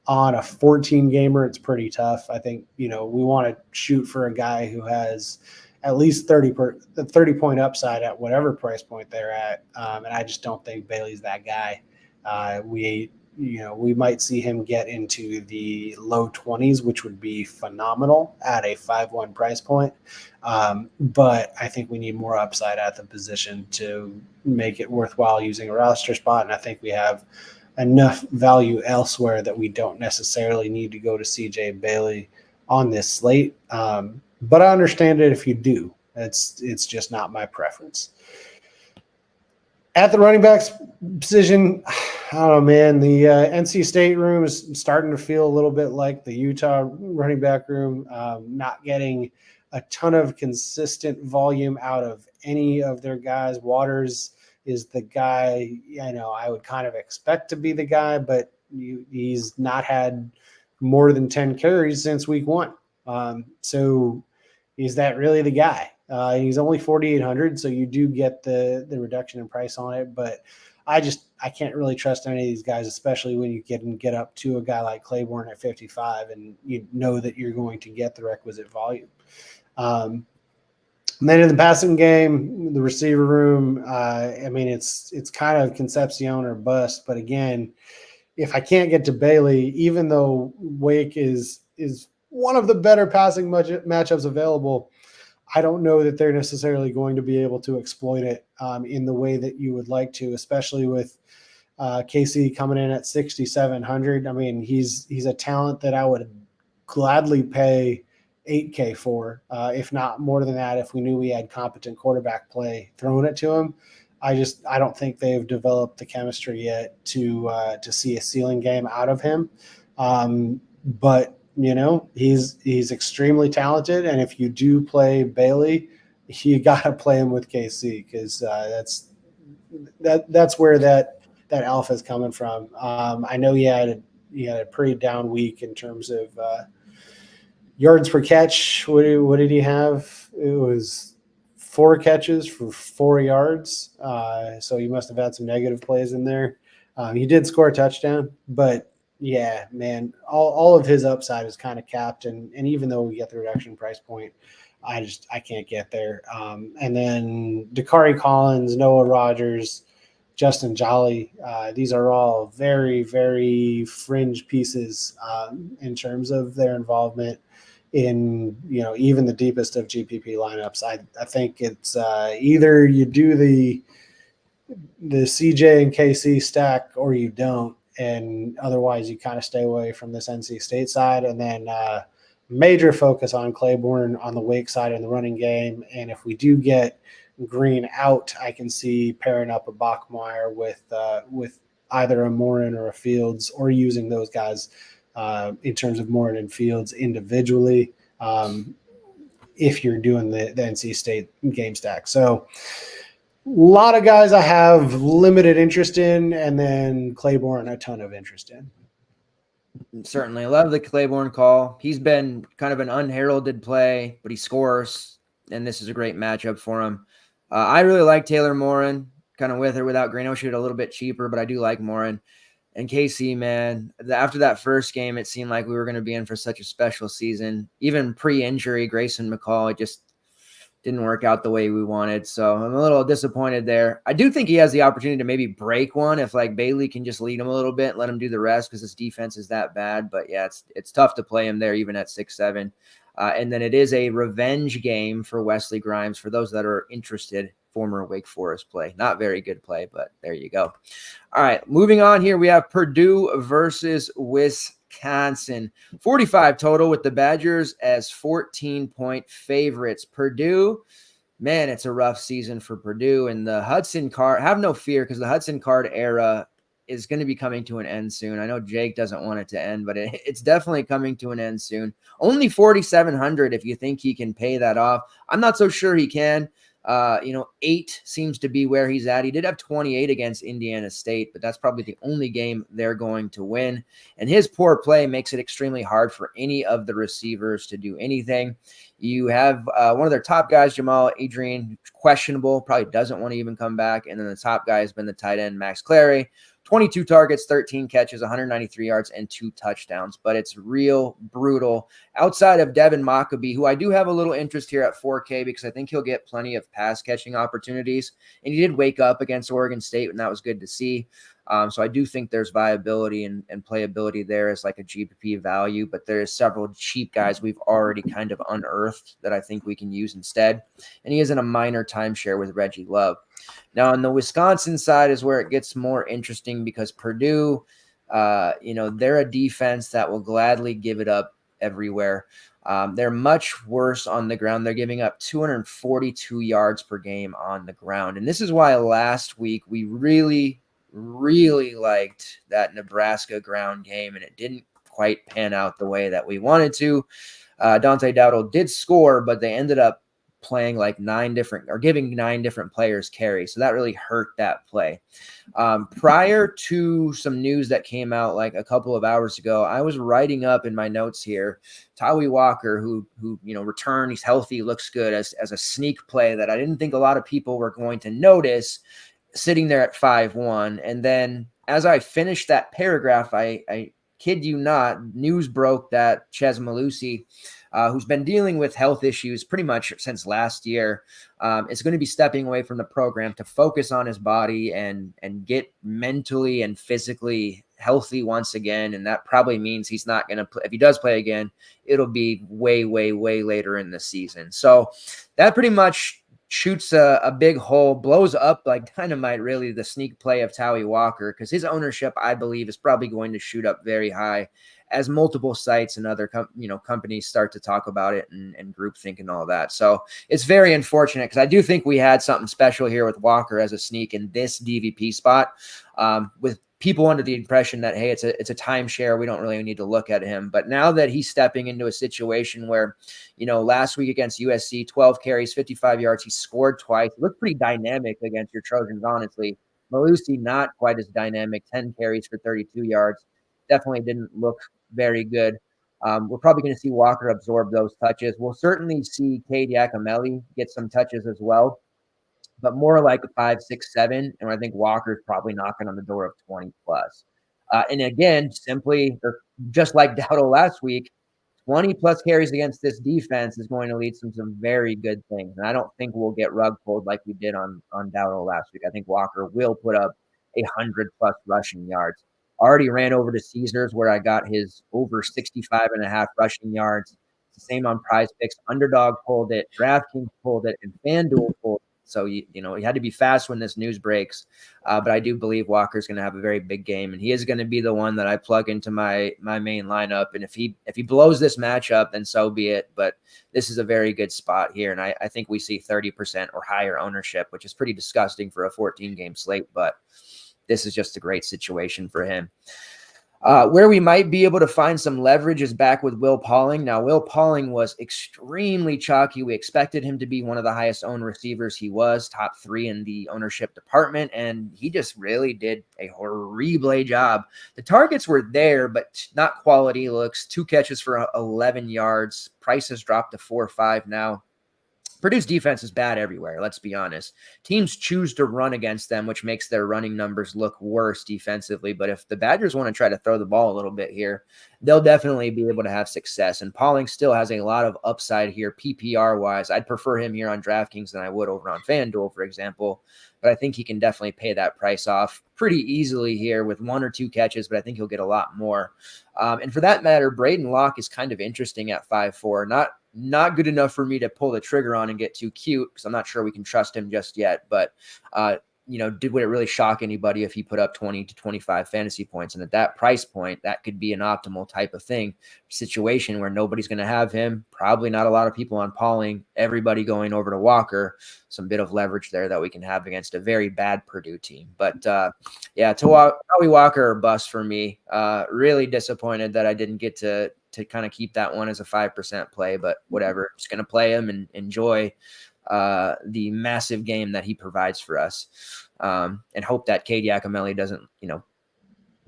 On a 14-gamer, it's pretty tough. I think, we want to shoot for a guy who has at least 30-point upside at whatever price point they're at. And I just don't think Bailey's that guy. We might see him get into the low 20s, which would be phenomenal at a 5-1 price point. But I think we need more upside at the position to make it worthwhile using a roster spot. And I think we have enough value elsewhere that we don't necessarily need to go to CJ Bailey on this slate. But I understand it if you do. It's just not my preference. At the running backs position, I don't know, man. The NC State room is starting to feel a little bit like the Utah running back room, not getting a ton of consistent volume out of any of their guys. Waters is the guy, I would kind of expect to be the guy, but he's not had more than 10 carries since week 1. So is that really the guy? He's only 4,800, so you do get the reduction in price on it. But I can't really trust any of these guys, especially when you get up to a guy like Claiborne at 55, and you know that you're going to get the requisite volume. And then in the passing game, the receiver room, I mean, it's kind of Concepcion or bust. But again, if I can't get to Bailey, even though Wake is one of the better passing matchups available, I don't know that they're necessarily going to be able to exploit it in the way that you would like to, especially with KC coming in at 6,700. I mean, he's a talent that I would gladly pay $8K for, if not more than that, if we knew we had competent quarterback play thrown it to him. I don't think they've developed the chemistry yet to see a ceiling game out of him. But you know, he's extremely talented, and if you do play Bailey, you got to play him with KC because that's where that alpha is coming from. I know he had a pretty down week in terms of yards per catch. What did he have? It was 4 catches for 4 yards. So he must have had some negative plays in there. He did score a touchdown, but yeah, man, all of his upside is kind of capped. And even though we get the reduction price point, I can't get there. And then Dakari Collins, Noah Rogers, Justin Jolly, these are all very, very fringe pieces in terms of their involvement in, you know, even the deepest of GPP lineups. I think it's either you do the CJ and KC stack or you don't, and otherwise you kind of stay away from this NC State side. And then major focus on Claiborne on the Wake side in the running game. And if we do get Green out, I can see pairing up a Bachmeier with either a Morin or a Fields, or using those guys in terms of Morin and Fields individually, if you're doing the NC State game stack. So a lot of guys I have limited interest in, and then Claiborne a ton of interest in. Certainly. I love the Claiborne call. He's been kind of an unheralded play, but he scores, and this is a great matchup for him. I really like Taylor Morin, kind of with or without Green. I'll shoot a little bit cheaper, but I do like Morin. And KC, man, after that first game, it seemed like we were going to be in for such a special season. Even pre-injury, Grayson McCall, it just didn't work out the way we wanted. So I'm a little disappointed there. I do think he has the opportunity to maybe break one if like Bailey can just lead him a little bit, let him do the rest because his defense is that bad. But yeah, it's tough to play him there even at 6'7". And then it is a revenge game for Wesley Grimes for those that are interested. Former Wake Forest play. Not very good play, but there you go. All right, moving on here. We have Purdue versus Wisconsin. 45 total with the Badgers as 14-point favorites. Purdue, man, it's a rough season for Purdue. And the Hudson Card, have no fear because the Hudson Card era is going to be coming to an end soon. I know Jake doesn't want it to end, but it's definitely coming to an end soon. Only 4,700 if you think he can pay that off. I'm not so sure he can. 8 seems to be where he's at. He did have 28 against Indiana State, but that's probably the only game they're going to win. And his poor play makes it extremely hard for any of the receivers to do anything. You have one of their top guys, Jamal Adrian, questionable, probably doesn't want to even come back. And then the top guy has been the tight end, Max Clary. 22 targets, 13 catches, 193 yards, and 2 touchdowns. But it's real brutal. Outside of Devin Mockabee, who I do have a little interest here at 4K because I think he'll get plenty of pass catching opportunities. And he did wake up against Oregon State, and that was good to see. So I do think there's viability and playability there as like a GPP value, but there's several cheap guys we've already kind of unearthed that I think we can use instead. And he is in a minor timeshare with Reggie Love. Now on the Wisconsin side is where it gets more interesting because Purdue, they're a defense that will gladly give it up everywhere. They're much worse on the ground. They're giving up 242 yards per game on the ground. And this is why last week we really liked that Nebraska ground game, and it didn't quite pan out the way that we wanted to. Dante Dowdle did score, but they ended up playing like giving 9 different players carry. So that really hurt that play. Prior to some news that came out like a couple of hours ago, I was writing up in my notes here, Tawee Walker, who returned, he's healthy, looks good, as a sneak play that I didn't think a lot of people were going to notice, sitting there at 5-1. And then as I finished that paragraph, I kid you not, news broke that Chez Mellusi, who's been dealing with health issues pretty much since last year, is going to be stepping away from the program to focus on his body and get mentally and physically healthy once again. And that probably means he's not going to play. If he does play again, it'll be way, way, way later in the season. So that pretty much shoots a big hole, blows up like dynamite, really, the sneak play of Tawee Walker, because his ownership, I believe, is probably going to shoot up very high as multiple sites and other companies start to talk about it and groupthink and all that. So it's very unfortunate, because I do think we had something special here with Walker as a sneak in this DVP spot, with people under the impression that, hey, it's a timeshare, we don't really need to look at him. But now that he's stepping into a situation where, last week against USC, 12 carries, 55 yards, he scored twice, looked pretty dynamic against your Trojans, honestly. Mellusi, not quite as dynamic, 10 carries for 32 yards. Definitely didn't look very good. We're probably going to see Walker absorb those touches. We'll certainly see Cade Yakameli get some touches as well, but more like a 5, 6, 7. And I think Walker's probably knocking on the door of 20 plus. And again, simply just like Dowdle last week, 20 plus carries against this defense is going to lead to some very good things. And I don't think we'll get rug pulled like we did on Dowdle last week. I think Walker will put up 100 plus rushing yards. Already ran over to Caesars, where I got his over 65.5 rushing yards. It's the same on PrizePicks. Underdog pulled it, DraftKings pulled it, and FanDuel pulled it. So, you had to be fast when this news breaks. But I do believe Walker's going to have a very big game, and he is going to be the one that I plug into my main lineup. And if he blows this matchup, then so be it. But this is a very good spot here, and I think we see 30% or higher ownership, which is pretty disgusting for a 14-game slate. But this is just a great situation for him. Where we might be able to find some leverage is back with Will Pauling. Now, Will Pauling was extremely chalky. We expected him to be one of the highest owned receivers. He was top 3 in the ownership department, and he just really did a horrible job. The targets were there, but not quality looks. 2 catches for 11 yards. Price has dropped to 4.5 now. Purdue's defense is bad everywhere, let's be honest. Teams choose to run against them, which makes their running numbers look worse defensively. But if the Badgers want to try to throw the ball a little bit here, they'll definitely be able to have success. And Pauling still has a lot of upside here, PPR-wise. I'd prefer him here on DraftKings than I would over on FanDuel, for example. But I think he can definitely pay that price off pretty easily here with 1 or 2 catches, but I think he'll get a lot more. And for that matter, Braden Locke is kind of interesting at 5.4. Not good enough for me to pull the trigger on and get too cute, because I'm not sure we can trust him just yet. But, would it really shock anybody if he put up 20 to 25 fantasy points? And at that price point, that could be an optimal type of situation where nobody's going to have him. Probably not a lot of people on Pauling, everybody going over to Walker. Some bit of leverage there that we can have against a very bad Purdue team. But Tawee Walker or bust for me. Really disappointed that I didn't get to kind of keep that one as a 5% play, but whatever. Just going to play him and enjoy the massive game that he provides for us, and hope that Cade Yakameli doesn't,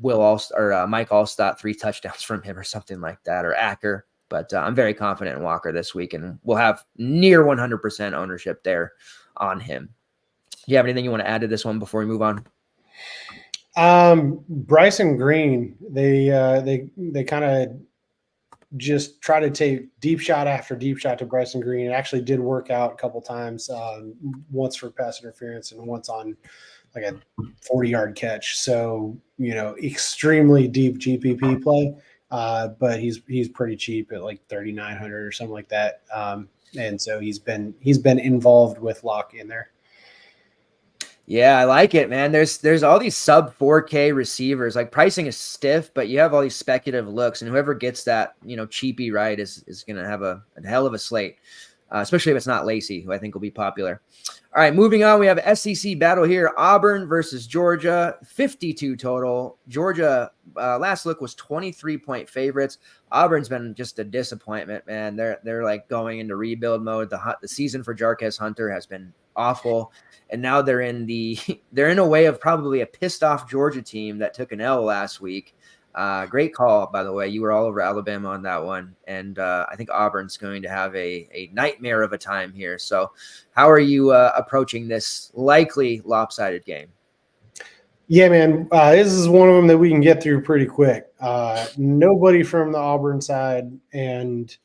Mike Allstott 3 touchdowns from him or something like that, or Acker. But I'm very confident in Walker this week, and we'll have near 100% ownership there on him. Do you have anything you want to add to this one before we move on? Bryson Green, they kind of just try to take deep shot after deep shot to Bryson Green. It actually did work out a couple times, once for pass interference and once on like a 40-yard catch. So, extremely deep GPP play, but he's pretty cheap at like 3,900 or something like that. And so he's been involved with Locke in there. Yeah, I like it, man. There's all these sub 4K receivers. Like, pricing is stiff, but you have all these speculative looks, and whoever gets that, cheapy right is going to have a hell of a slate. especially if it's not Lacey, who I think will be popular. All right, moving on. We have SEC battle here. Auburn versus Georgia, 52 total. Georgia, last look was 23-point favorites. Auburn's been just a disappointment, man. They're like going into rebuild mode. The season for Jarquez Hunter has been awful, and now they're in a way of probably a pissed off Georgia team that took an L last week. Great call, by the way. You were all over Alabama on that one. And I think Auburn's going to have a nightmare of a time here. So how are you approaching this likely lopsided game? Yeah, man, this is one of them that we can get through pretty quick. Nobody from the Auburn side and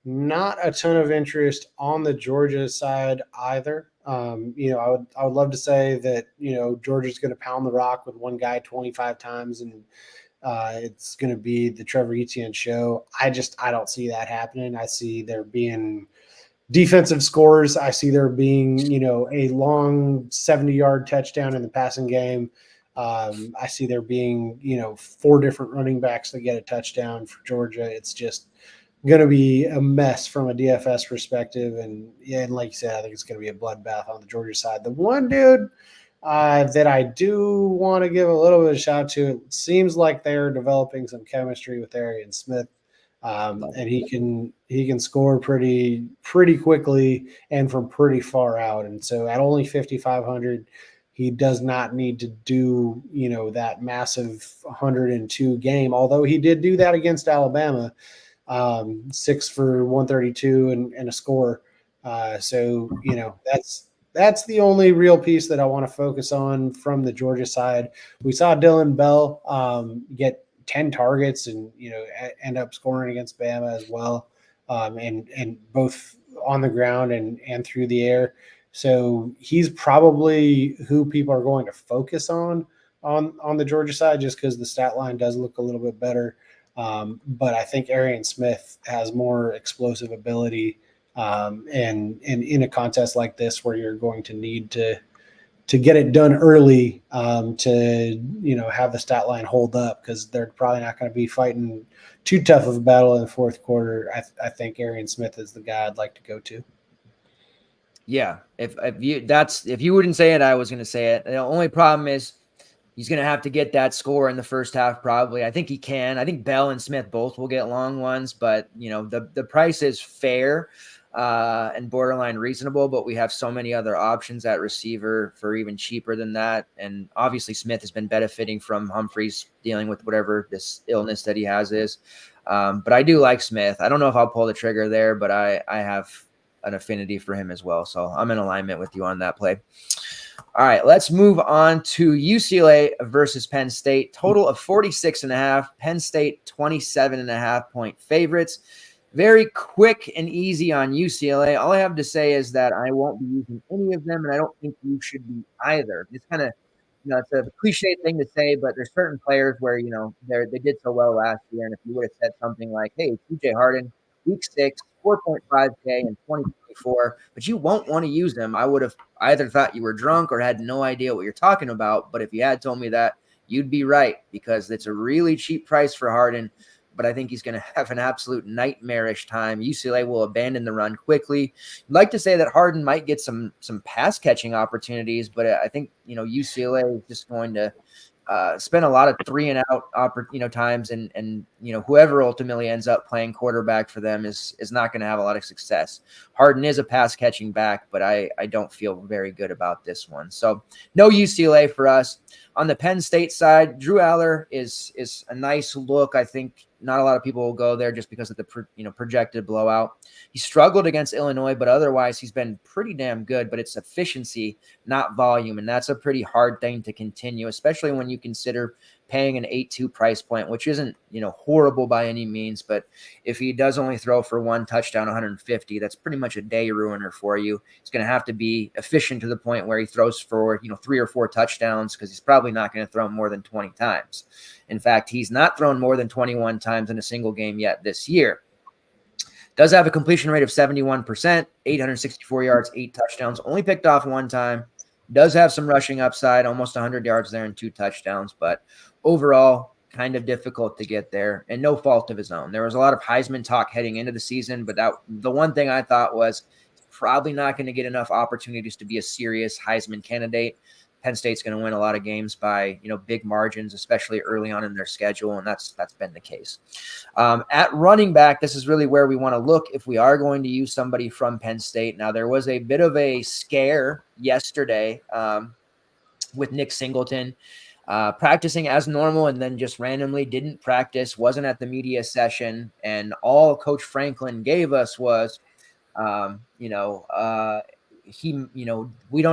not a ton of interest on the Georgia side either. I would love to say that, Georgia's going to pound the rock with one guy 25 times and it's going to be the Trevor Etienne show. I don't see that happening. I see there being defensive scores. I see there being, a long 70-yard touchdown in the passing game. I see there being, 4 different running backs that get a touchdown for Georgia. It's just going to be a mess from a DFS perspective. And like you said, I think it's going to be a bloodbath on the Georgia side. The one dude that I do want to give a little bit of a shout to, it seems like they're developing some chemistry with Arian Smith. And he can score pretty quickly and from pretty far out. And so at only 5,500, he does not need to do, that massive 102 game, although he did do that against Alabama, 6 for 132 and a score. So that's the only real piece that I want to focus on from the Georgia side. We saw Dylan Bell get 10 targets and, end up scoring against Bama as well, and both on the ground and through the air. So he's probably who people are going to focus on the Georgia side, just because the stat line does look a little bit better. But I think Arian Smith has more explosive ability, and in a contest like this where you're going to need to get it done early, to have the stat line hold up, because they're probably not going to be fighting too tough of a battle in the fourth quarter. I think Arian Smith is the guy I'd like to go to. Yeah, if you wouldn't say it, I was going to say it. The only problem is he's going to have to get that score in the first half, probably. I think he can. I think Bell and Smith both will get long ones, but the price is fair and borderline reasonable, but we have so many other options at receiver for even cheaper than that. And obviously Smith has been benefiting from Humphreys dealing with whatever this illness that he has is. But I do like Smith. I don't know if I'll pull the trigger there, but I have an affinity for him as well. So I'm in alignment with you on that play. All right, let's move on to UCLA versus Penn State. Total of 46.5. Penn State 27.5 point favorites. Very quick and easy on UCLA. All I have to say is that I won't be using any of them, and I don't think you should be either. It's kind of, it's a cliche thing to say, but there's certain players where, they did so well last year, and if you would have said something like, hey, TJ Harden, week 6, 4.5K in 2024, but you won't want to use them, I would have either thought you were drunk or had no idea what you're talking about. But if you had told me that, you'd be right, because it's a really cheap price for Harden, but I think he's going to have an absolute nightmarish time. UCLA will abandon the run quickly. I'd like to say that Harden might get some pass catching opportunities, but I think, UCLA is just going to spend a lot of 3 and out, times, and whoever ultimately ends up playing quarterback for them is not going to have a lot of success. Harden is a pass catching back, but I don't feel very good about this one. So no UCLA for us. On the Penn State side, Drew Aller is a nice look. I think not a lot of people will go there just because of the projected blowout. He struggled against Illinois, but otherwise he's been pretty damn good. But it's efficiency, not volume, and that's a pretty hard thing to continue, especially when you consider paying an 8.2 price point, which isn't horrible by any means. But if he does only throw for 1 touchdown, 150, that's pretty much a day ruiner for you. He's going to have to be efficient to the point where he throws for 3 or 4 touchdowns, because he's probably not going to throw more than 20 times. In fact, he's not thrown more than 21 times in a single game yet this year. Does have a completion rate of 71%, 864 yards, 8 touchdowns, only picked off 1 time. Does have some rushing upside, almost 100 yards there and 2 touchdowns, but overall kind of difficult to get there, and no fault of his own. There was a lot of Heisman talk heading into the season, but the one thing I thought was probably not going to get enough opportunities to be a serious Heisman candidate. Penn State's going to win a lot of games by, big margins, especially early on in their schedule, and that's been the case. At running back, this is really where we want to look if we are going to use somebody from Penn State. Now, there was a bit of a scare yesterday with Nick Singleton practicing as normal and then just randomly didn't practice, wasn't at the media session, and all Coach Franklin gave us was, we don't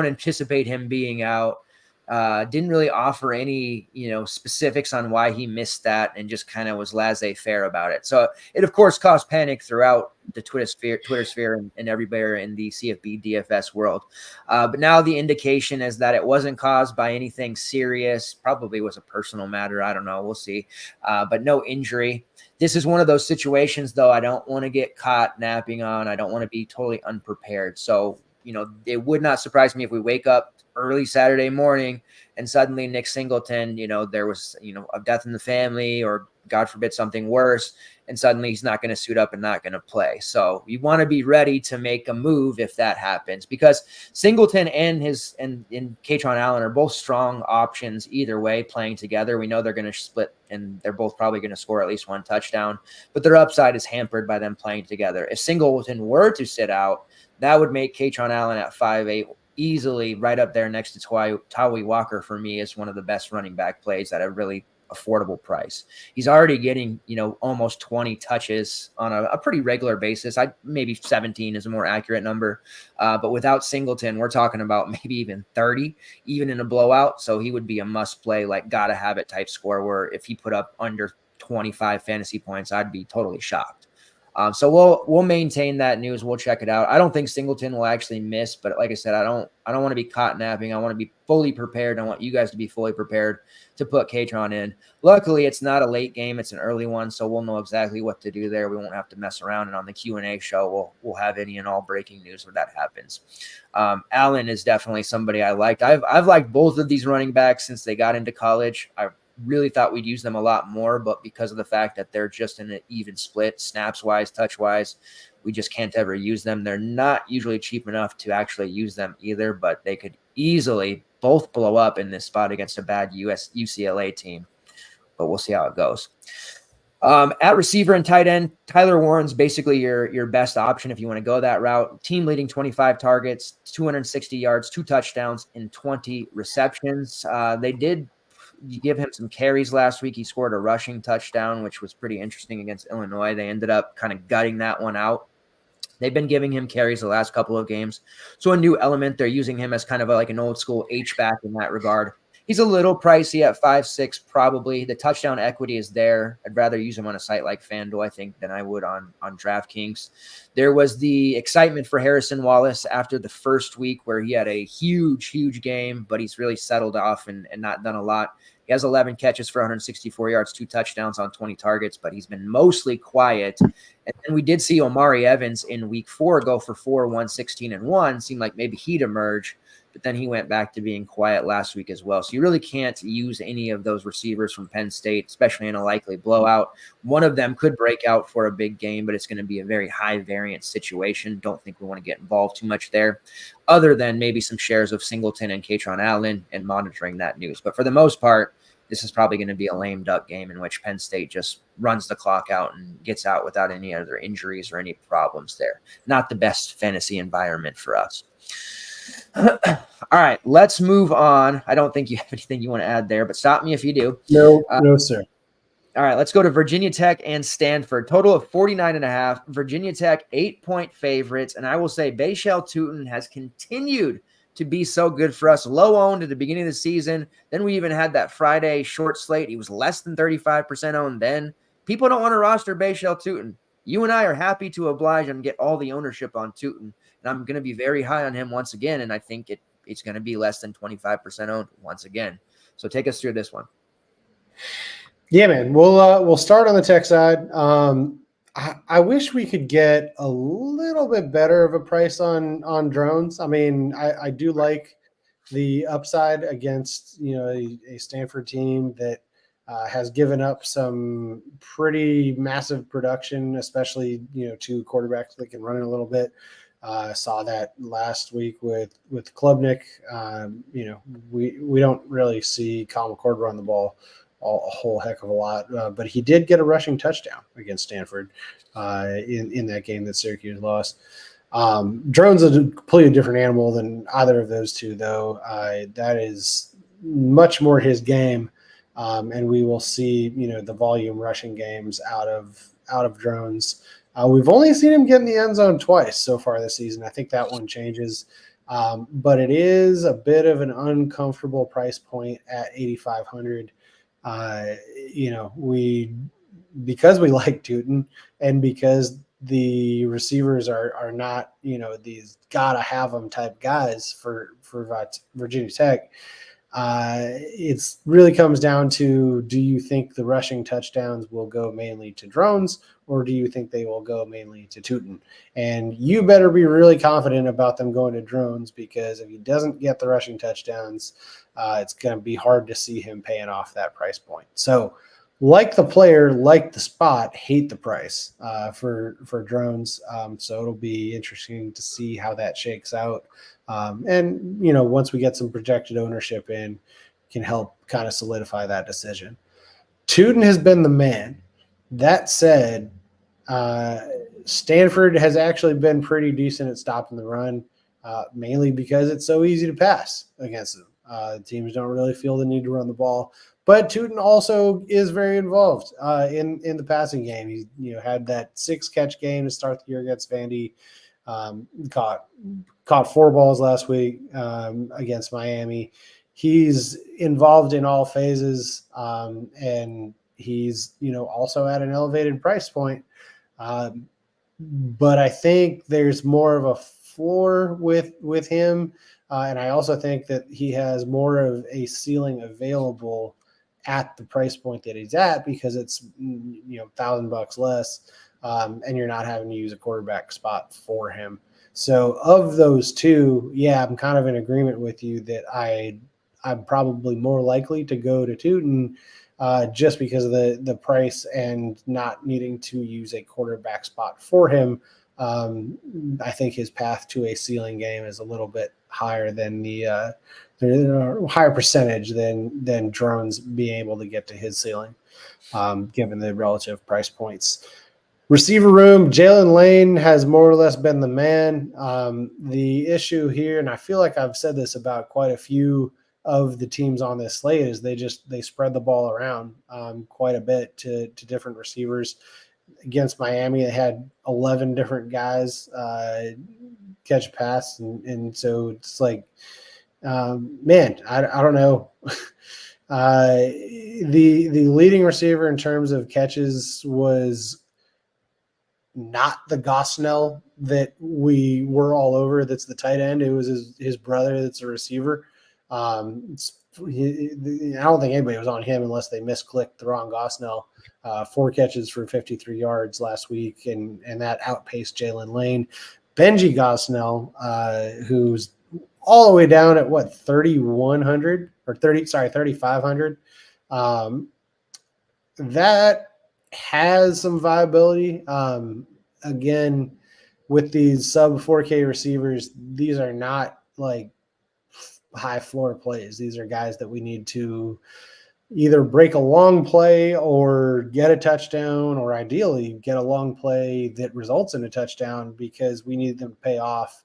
anticipate him being out. Didn't really offer any, specifics on why he missed that, and just kind of was laissez-faire about it. So it, of course, caused panic throughout the Twitter sphere and everybody in the CFB DFS world. But now the indication is that it wasn't caused by anything serious. Probably was a personal matter. I don't know. We'll see. But no injury. This is one of those situations, though, I don't want to get caught napping on. I don't want to be totally unprepared. So, it would not surprise me if we wake up early Saturday morning and suddenly Nick Singleton, there was, a death in the family, or God forbid something worse, and suddenly he's not going to suit up and not going to play. So you want to be ready to make a move if that happens, because Singleton and Kaytron Allen are both strong options either way playing together. We know they're going to split, and they're both probably going to score at least one touchdown, but their upside is hampered by them playing together. If Singleton were to sit out, that would make Kaytron Allen at 5'8" easily right up there next to Tawi Walker for me as one of the best running back plays at a really affordable price. He's already getting, almost 20 touches on a pretty regular basis. Maybe 17 is a more accurate number. But without Singleton, we're talking about maybe even 30, even in a blowout. So he would be a must play, like gotta have it type score, where if he put up under 25 fantasy points, I'd be totally shocked. So we'll maintain that news. We'll check it out. I don't think Singleton will actually miss, but like I said, I don't want to be caught napping. I want to be fully prepared. I want you guys to be fully prepared to put Kaytron in. Luckily, it's not a late game; it's an early one, so we'll know exactly what to do there. We won't have to mess around. And on the Q&A show, we'll have any and all breaking news when that happens. Allen is definitely somebody I liked. I've liked both of these running backs since they got into college. I really thought we'd use them a lot more, but because of the fact that they're just in an even split, snaps wise, touch wise, we just can't ever use them. They're not usually cheap enough to actually use them either, but they could easily both blow up in this spot against a bad UCLA team, but we'll see how it goes. At receiver and tight end, Tyler Warren's basically your best option if you want to go that route. Team leading 25 targets, 260 yards, 2 touchdowns, and 20 receptions. They did give him some carries last week. He scored a rushing touchdown, which was pretty interesting against Illinois. They ended up kind of gutting that one out. They've been giving him carries the last couple of games. So a new element, they're using him as kind of like an old school H-back in that regard. He's a little pricey at 5'6", probably. The touchdown equity is there. I'd rather use him on a site like FanDuel, I think, than I would on DraftKings. There was the excitement for Harrison Wallace after the first week where he had a huge game, but he's really settled off and not done a lot. He has 11 catches for 164 yards, 2 touchdowns on 20 targets, but he's been mostly quiet. And then we did see Omari Evans in week 4 go for 4, 116, and 1. Seemed like maybe he'd emerge, but then he went back to being quiet last week as well. So you really can't use any of those receivers from Penn State, especially in a likely blowout. One of them could break out for a big game, but it's going to be a very high variance situation. Don't think we want to get involved too much there, other than maybe some shares of Singleton and Kaytron Allen and monitoring that news. But for the most part, this is probably going to be a lame duck game in which Penn State just runs the clock out and gets out without any other injuries or any problems there. Not the best fantasy environment for us. All right, let's move on. I don't think you have anything you want to add there, but stop me if you do. No, sir. All right, let's go to Virginia Tech and Stanford. Total of 49.5. Virginia Tech, 8-point favorites. And I will say Bayshell Tootin has continued to be so good for us. Low owned at the beginning of the season. Then we even had that Friday short slate. He was less than 35% owned then. People don't want to roster Bayshell Tootin. You and I are happy to oblige and get all the ownership on Tootin. And I'm going to be very high on him once again. And I think it's going to be less than 25% owned once again. So take us through this one. Yeah, man. We'll start on the Tech side. I wish we could get a little bit better of a price on drones. I mean, I do like the upside against a Stanford team that has given up some pretty massive production, especially two quarterbacks that can run it a little bit. Saw that last week with Klubnik. We don't really see Kyle McCord run the ball a whole heck of a lot, but he did get a rushing touchdown against Stanford in that game that Syracuse lost. Drone's a completely different animal than either of those two, though. That is much more his game, and we will see the volume rushing games out of Drones. We've only seen him get in the end zone twice so far this season. I think that one changes, but it is a bit of an uncomfortable price point at 8,500. Because we like Tootin and because the receivers are not these gotta have them type guys for Virginia Tech. It really comes down to, do you think the rushing touchdowns will go mainly to Drones, or do you think they will go mainly to Tootin? And you better be really confident about them going to Drones, because if he doesn't get the rushing touchdowns, it's going to be hard to see him paying off that price point. So like the player, like the spot, hate the price for Drones. So it'll be interesting to see how that shakes out. And once we get some projected ownership in, can help kind of solidify that decision. Tootin has been the man. That said, Stanford has actually been pretty decent at stopping the run, mainly because it's so easy to pass against them. Teams don't really feel the need to run the ball. But Tootin also is very involved in the passing game. He had that 6-catch game to start the year against Vandy. Caught 4 balls last week against Miami. He's involved in all phases, and he's also at an elevated price point. But I think there's more of a floor with him, and I also think that he has more of a ceiling available at the price point that he's at, because it's $1,000 less, and you're not having to use a quarterback spot for him. So of those two, yeah, I'm kind of in agreement with you that I'm probably more likely to go to Tootin just because of the price and not needing to use a quarterback spot for him. I think his path to a ceiling game is a little bit higher than the higher percentage than Drones being able to get to his ceiling, given the relative price points. Receiver room, Jalen Lane has more or less been the man. The issue here, and I feel like I've said this about quite a few of the teams on this slate, is they spread the ball around quite a bit to different receivers. Against Miami, they had 11 different guys catch a pass, and so it's like, man, I don't know. The leading receiver in terms of catches was not the Gosnell that we were all over. That's the tight end. It was his brother that's a receiver. I don't think anybody was on him unless they misclicked the wrong Gosnell. 4 catches for 53 yards last week, and that outpaced Jalen Lane. Benji Gosnell, who's all the way down at 3,100 or 3,500. That has some viability. Again, with these sub 4K receivers, these are not like high floor plays. These are guys that we need to either break a long play or get a touchdown, or ideally get a long play that results in a touchdown, because we need them to pay off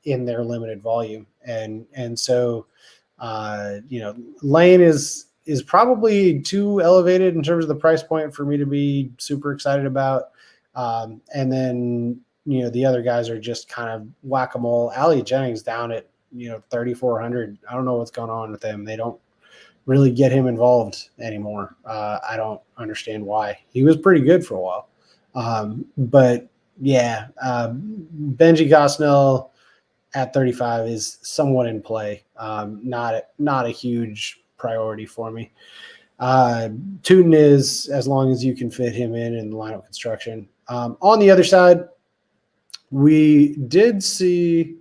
in their limited volume. And so Lane is probably too elevated in terms of the price point for me to be super excited about. And then the other guys are just kind of whack-a-mole. Allie Jennings down at 3,400. I don't know what's going on with them. They don't really get him involved anymore. I don't understand why. He was pretty good for a while. But yeah, Benji Gosnell at 35 is somewhat in play. Not a huge priority for me. Tootin is, as long as you can fit him in the lineup construction. On the other side, we did see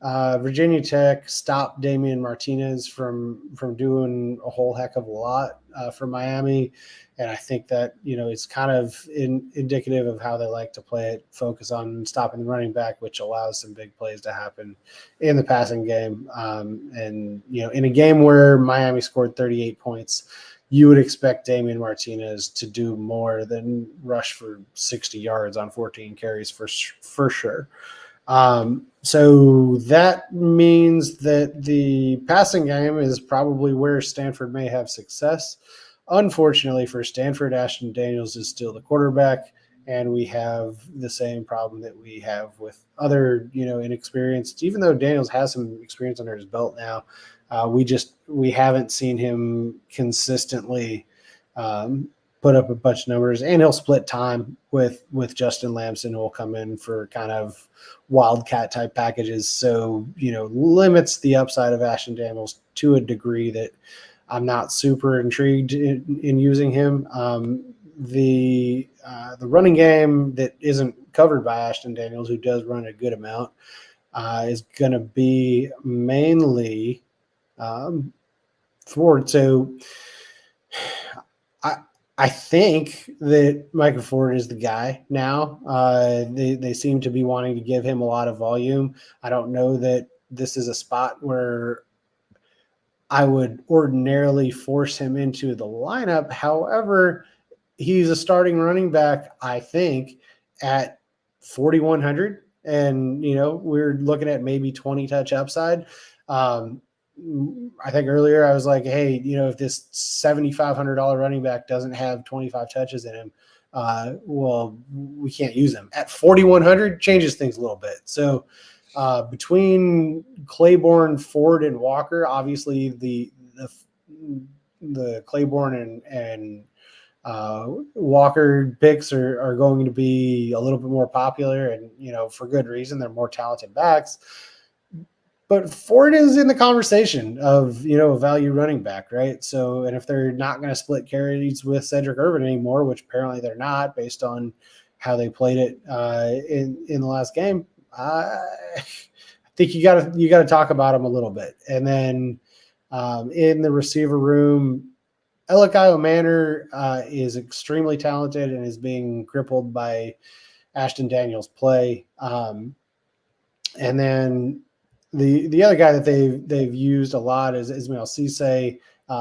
Virginia Tech stopped Damian Martinez from doing a whole heck of a lot for Miami. And I think that, it's kind of indicative of how they like to play it, focus on stopping the running back, which allows some big plays to happen in the passing game. And, in a game where Miami scored 38 points, you would expect Damian Martinez to do more than rush for 60 yards on 14 carries for sure. So that means that the passing game is probably where Stanford may have success. Unfortunately for Stanford, Ashton Daniels is still the quarterback, and we have the same problem that we have with other, inexperienced, even though Daniels has some experience under his belt now. We haven't seen him consistently put up a bunch of numbers, and he'll split time with Justin Lamson, who will come in for kind of wildcat type packages. So, limits the upside of Ashton Daniels to a degree that I'm not super intrigued in using him. The running game that isn't covered by Ashton Daniels, who does run a good amount, is going to be mainly Ford. So I think that Michael Ford is the guy now. They seem to be wanting to give him a lot of volume. I don't know that this is a spot where I would ordinarily force him into the lineup. However, he's a starting running back, I think, at 4,100. And, we're looking at maybe 20 touch upside. I think earlier I was like, hey, if this $7,500 running back doesn't have 25 touches in him, well, we can't use him. At 4,100 changes things a little bit. So between Claiborne, Ford, and Walker, obviously the Claiborne and Walker picks are going to be a little bit more popular, and for good reason. They're more talented backs. But Ford is in the conversation of, a value running back, right? So, and if they're not going to split carries with Cedric Irvin anymore, which apparently they're not based on how they played it in the last game, I think you got to talk about him a little bit. And then in the receiver room, Elikayo Manor is extremely talented and is being crippled by Ashton Daniels' play. And then the other guy that they've used a lot is Ismail Cisse.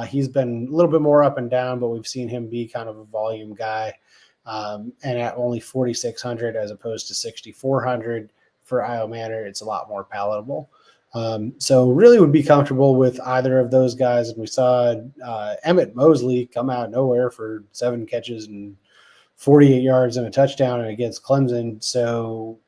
He's been a little bit more up and down, but we've seen him be kind of a volume guy. And at only 4,600 as opposed to 6,400 for Io Manor, it's a lot more palatable. So really would be comfortable with either of those guys. And we saw Emmett Mosley come out of nowhere for 7 catches and 48 yards and a touchdown against Clemson. So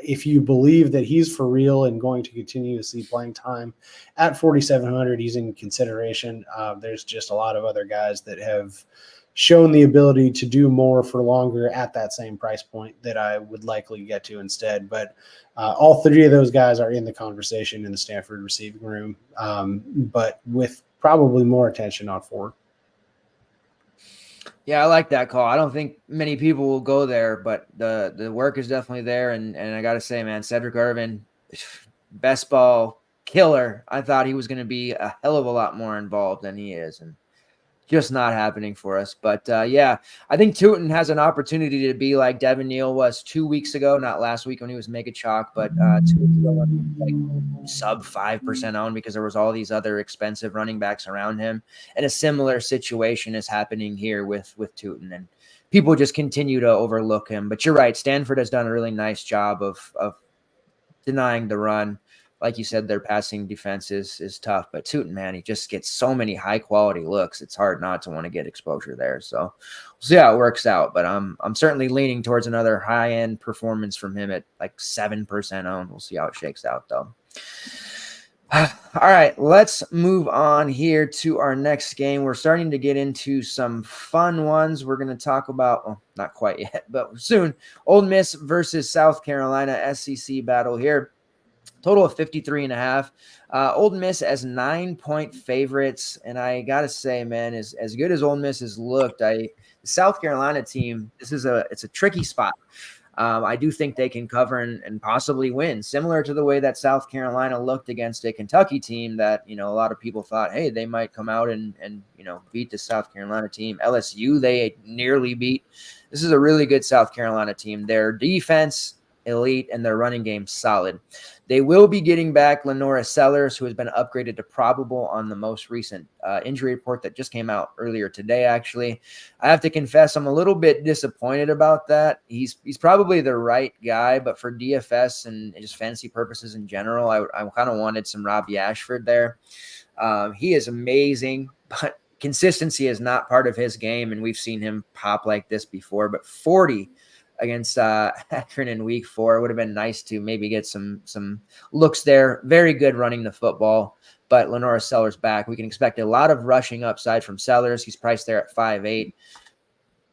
if you believe that he's for real and going to continue to see playing time at 4,700, he's in consideration. There's just a lot of other guys that have shown the ability to do more for longer at that same price point that I would likely get to instead. But all 3 of those guys are in the conversation in the Stanford receiving room, but with probably more attention on Ford. Yeah, I like that call. I don't think many people will go there, but the work is definitely there. And I got to say, man, Cedric Irvin, best ball killer. I thought he was going to be a hell of a lot more involved than he is. And just not happening for us. But yeah, I think Tootin has an opportunity to be like Devin Neal was 2 weeks ago, not last week when he was mega chalk, but 2 weeks ago, like sub 5% owned because there was all these other expensive running backs around him. And a similar situation is happening here with Tootin, and people just continue to overlook him. But you're right, Stanford has done a really nice job of denying the run. Like you said, their passing defense is tough, but Tootin, man, he just gets so many high quality looks. It's hard not to want to get exposure there. So we'll see how it works out, but I'm certainly leaning towards another high end performance from him at like 7% owned. We'll see how it shakes out though. All right, let's move on here to our next game. We're starting to get into some fun ones. We're going to talk about, well, not quite yet, but soon, Ole Miss versus South Carolina, SEC battle here. Total of 53.5. Ole Miss as 9-point favorites. And I got to say, man, as good as Ole Miss has looked, the South Carolina team, it's a tricky spot. I do think they can cover and possibly win, similar to the way that South Carolina looked against a Kentucky team that, a lot of people thought, hey, they might come out and beat the South Carolina team. LSU, they nearly beat. This is a really good South Carolina team. Their defense, elite, and their running game, solid. They will be getting back Lenora Sellers, who has been upgraded to probable on the most recent injury report that just came out earlier today, actually. I have to confess, I'm a little bit disappointed about that. He's probably the right guy, but for DFS and just fantasy purposes in general, I kind of wanted some Robbie Ashford there. He is amazing, but consistency is not part of his game, and we've seen him pop like this before. But 40 against Akron in week 4 would have been nice to maybe get some looks there. Very good running the football, but Lenora Sellers back. We can expect a lot of rushing upside from Sellers. He's priced there at 5.8.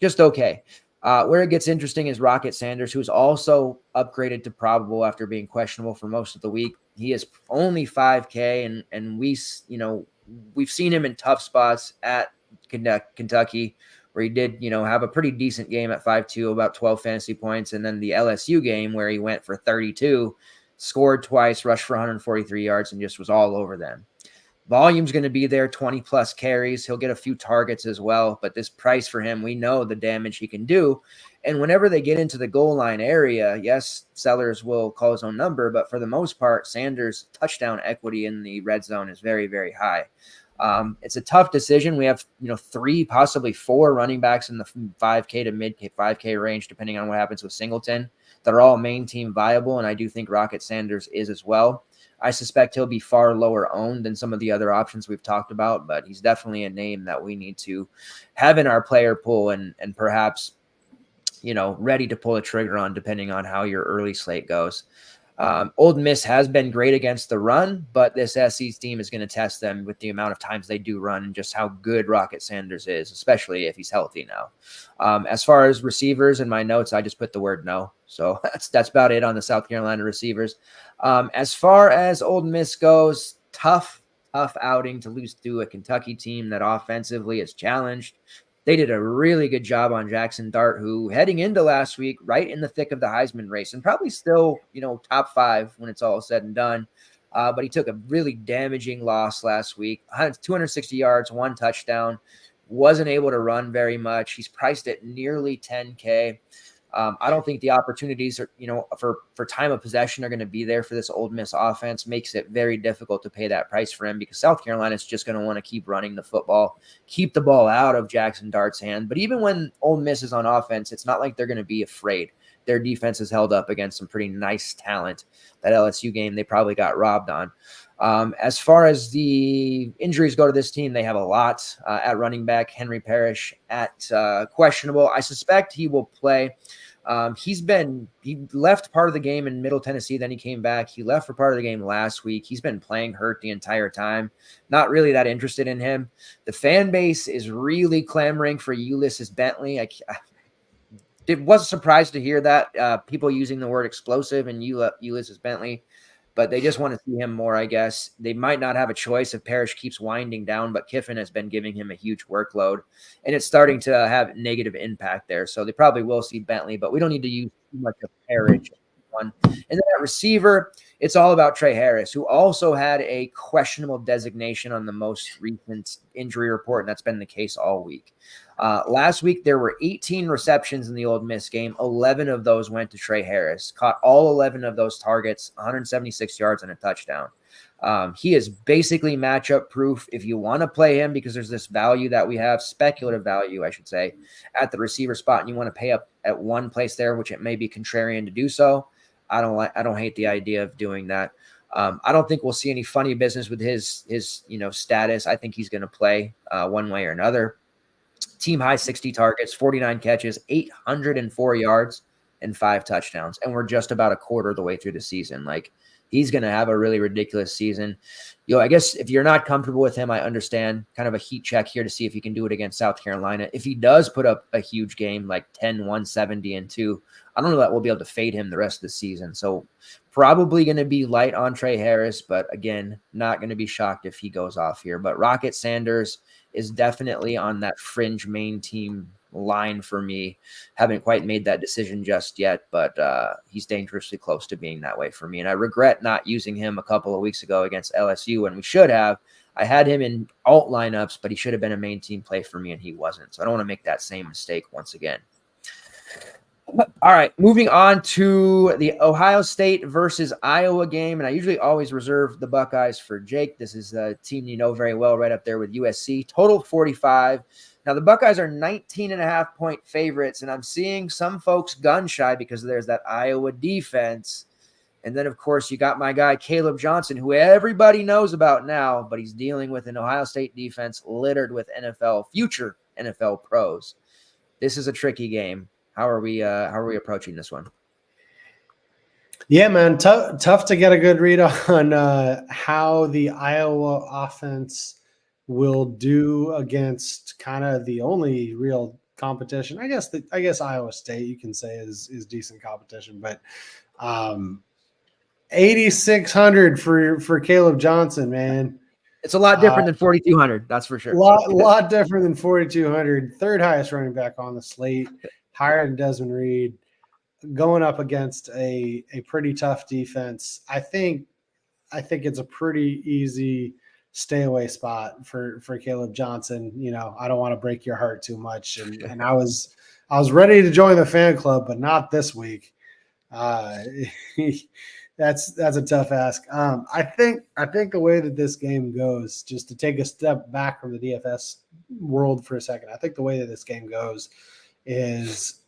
Just okay. Where it gets interesting is Rocket Sanders, who's also upgraded to probable after being questionable for most of the week. He is only 5K, and we've seen him in tough spots at Kentucky, where he did, have a pretty decent game at 5.2, about 12 fantasy points. And then the LSU game where he went for 32, scored twice, rushed for 143 yards, and just was all over them. Volume's going to be there, 20 plus carries. He'll get a few targets as well, but this price for him, we know the damage he can do. And whenever they get into the goal line area, yes, Sellers will call his own number, but for the most part, Sanders' touchdown equity in the red zone is very, very high. It's a tough decision. We have, 3, possibly 4 running backs in the 5K to mid 5K range, depending on what happens with Singleton, that are all main team viable. And I do think Rocket Sanders is as well. I suspect he'll be far lower owned than some of the other options we've talked about, but he's definitely a name that we need to have in our player pool and perhaps, ready to pull a trigger on, depending on how your early slate goes. Old Miss has been great against the run, but this SE's team is going to test them with the amount of times they do run and just how good Rocket Sanders is, especially if he's healthy now. As far as receivers in my notes, I just put the word no. So that's about it on the South Carolina receivers. As far as Old Miss goes, tough outing to lose to a Kentucky team that offensively is challenged. They did a really good job on Jackson Dart, who heading into last week, right in the thick of the Heisman race, and probably still, top 5 when it's all said and done. But he took a really damaging loss last week, 260 yards, 1 touchdown, wasn't able to run very much. He's priced at nearly 10K. I don't think the opportunities are, for time of possession are going to be there for this Ole Miss offense. Makes it very difficult to pay that price for him because South Carolina is just going to want to keep running the football, keep the ball out of Jackson Dart's hand. But even when Ole Miss is on offense, it's not like they're going to be afraid. Their defense is held up against some pretty nice talent. That LSU game, they probably got robbed on. As far as the injuries go to this team, they have a lot at running back. Henry Parrish at questionable. I suspect he will play. He left part of the game in Middle Tennessee, then he came back. He left for part of the game last week. He's been playing hurt the entire time. Not really that interested in him. The fan base is really clamoring for Ulysses Bentley. It was surprised to hear that people using the word explosive and Ulysses Bentley, but they just want to see him more, I guess. They might not have a choice if Parrish keeps winding down, but Kiffin has been giving him a huge workload, and it's starting to have negative impact there. So they probably will see Bentley, but we don't need to use too much of Parrish. And then at receiver, it's all about Trey Harris, who also had a questionable designation on the most recent injury report, and that's been the case all week. Last week, there were 18 receptions in the Ole Miss game. 11 of those went to Trey Harris. Caught all 11 of those targets, 176 yards and a touchdown. He is basically matchup proof if you want to play him because there's this value that we have, speculative value, I should say, at the receiver spot, and you want to pay up at one place there, which it may be contrarian to do so. I don't hate the idea of doing that. I don't think we'll see any funny business with his status. I think he's going to play one way or another. Team high 60 targets, 49 catches, 804 yards, and 5 touchdowns. And we're just about a quarter of the way through the season. Like, he's going to have a really ridiculous season. I guess if you're not comfortable with him, I understand kind of a heat check here to see if he can do it against South Carolina. If he does put up a huge game like 10, 170, and 2, I don't know that we'll be able to fade him the rest of the season. So probably going to be light on Trey Harris, but again, not going to be shocked if he goes off here. But Rocket Sanders is definitely on that fringe main team line for me. Haven't quite made that decision just yet, but he's dangerously close to being that way for me. And I regret not using him a couple of weeks ago against LSU when we should have. I had him in alt lineups, but he should have been a main team play for me, and he wasn't. So I don't want to make that same mistake once again. All right, moving on to the Ohio State versus Iowa game. And I usually always reserve the Buckeyes for Jake. This is a team you know very well, right up there with USC. Total 45. Now, the Buckeyes are 19.5-point favorites, and I'm seeing some folks gun shy because there's that Iowa defense. And then, of course, you got my guy, Caleb Johnson, who everybody knows about now, but he's dealing with an Ohio State defense littered with future NFL pros. This is a tricky game. How are we approaching this one? Yeah, man, tough to get a good read on how the Iowa offense will do against kind of the only real competition. I guess Iowa State you can say is decent competition, but 8,600 for Caleb Johnson, man. It's a lot different than 4,200. That's for sure. Lot different than 4,200. Third highest running back on the slate, higher than Desmond Reed, going up against a pretty tough defense. I think it's a pretty easy stay away spot for Caleb Johnson. You know, I don't want to break your heart too much. And I was ready to join the fan club, but not this week. That's a tough ask. I think the way that this game goes, just to take a step back from the DFS world for a second, I think the way that this game goes is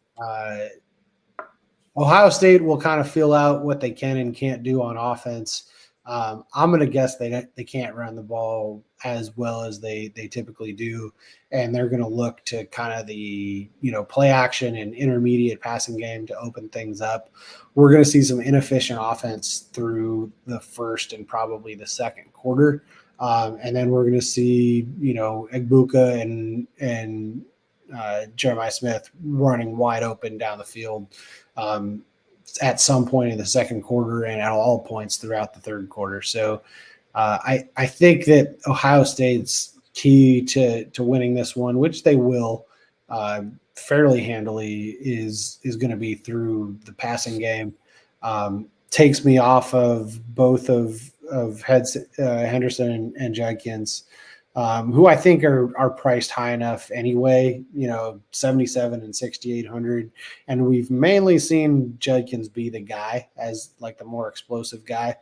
Ohio State will kind of feel out what they can and can't do on offense. I'm going to guess they can't run the ball as well as they typically do, and they're going to look to kind of the play action and intermediate passing game to open things up. We're going to see some inefficient offense through the first and probably the second quarter, and then we're going to see Egbuka and Jeremiah Smith running wide open down the field at some point in the second quarter and at all points throughout the third quarter. So I think that Ohio State's key to winning this one, which they will fairly handily, is going to be through the passing game. Takes me off of both of Henderson and Judkins, who I think are priced high enough anyway, 77 and 6,800. And we've mainly seen Judkins be the guy as like the more explosive guy.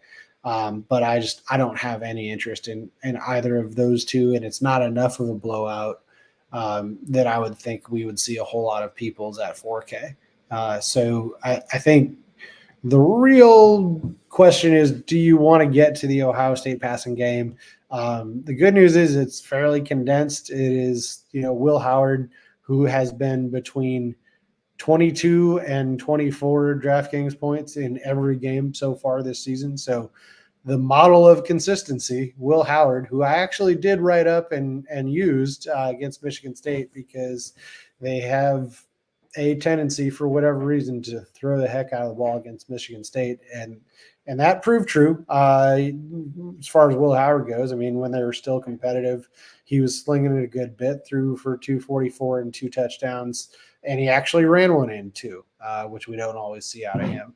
But I don't have any interest in either of those two. And it's not enough of a blowout that I would think we would see a whole lot of people's at 4K. So I think the real question is, do you want to get to the Ohio State passing game? The good news is it's fairly condensed. It is, Will Howard, who has been between 22 and 24 DraftKings points in every game so far this season. So the model of consistency, Will Howard, who I actually did write up and used against Michigan State because they have a tendency for whatever reason to throw the heck out of the ball against Michigan State. And that proved true as far as Will Howard goes. I mean, when they were still competitive, he was slinging it a good bit, through for 244 and 2 touchdowns. And he actually ran one in too, which we don't always see out of him.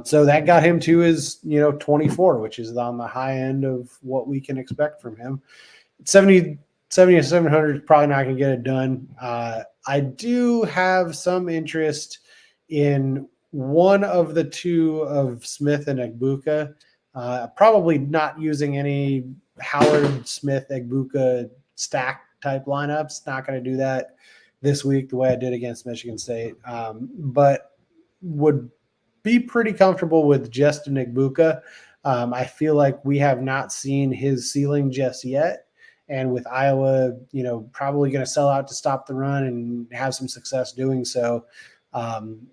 So that got him to his, 24, which is on the high end of what we can expect from him. 70 to 700 is probably not going to get it done. I do have some interest in one of the two of Smith and Egbuka. Probably not using any Howard, Smith, Egbuka stack type lineups. Not going to do that this week the way I did against Michigan State. But would be pretty comfortable with Justin Egbuka. I feel like we have not seen his ceiling just yet. And with Iowa, probably going to sell out to stop the run and have some success doing so,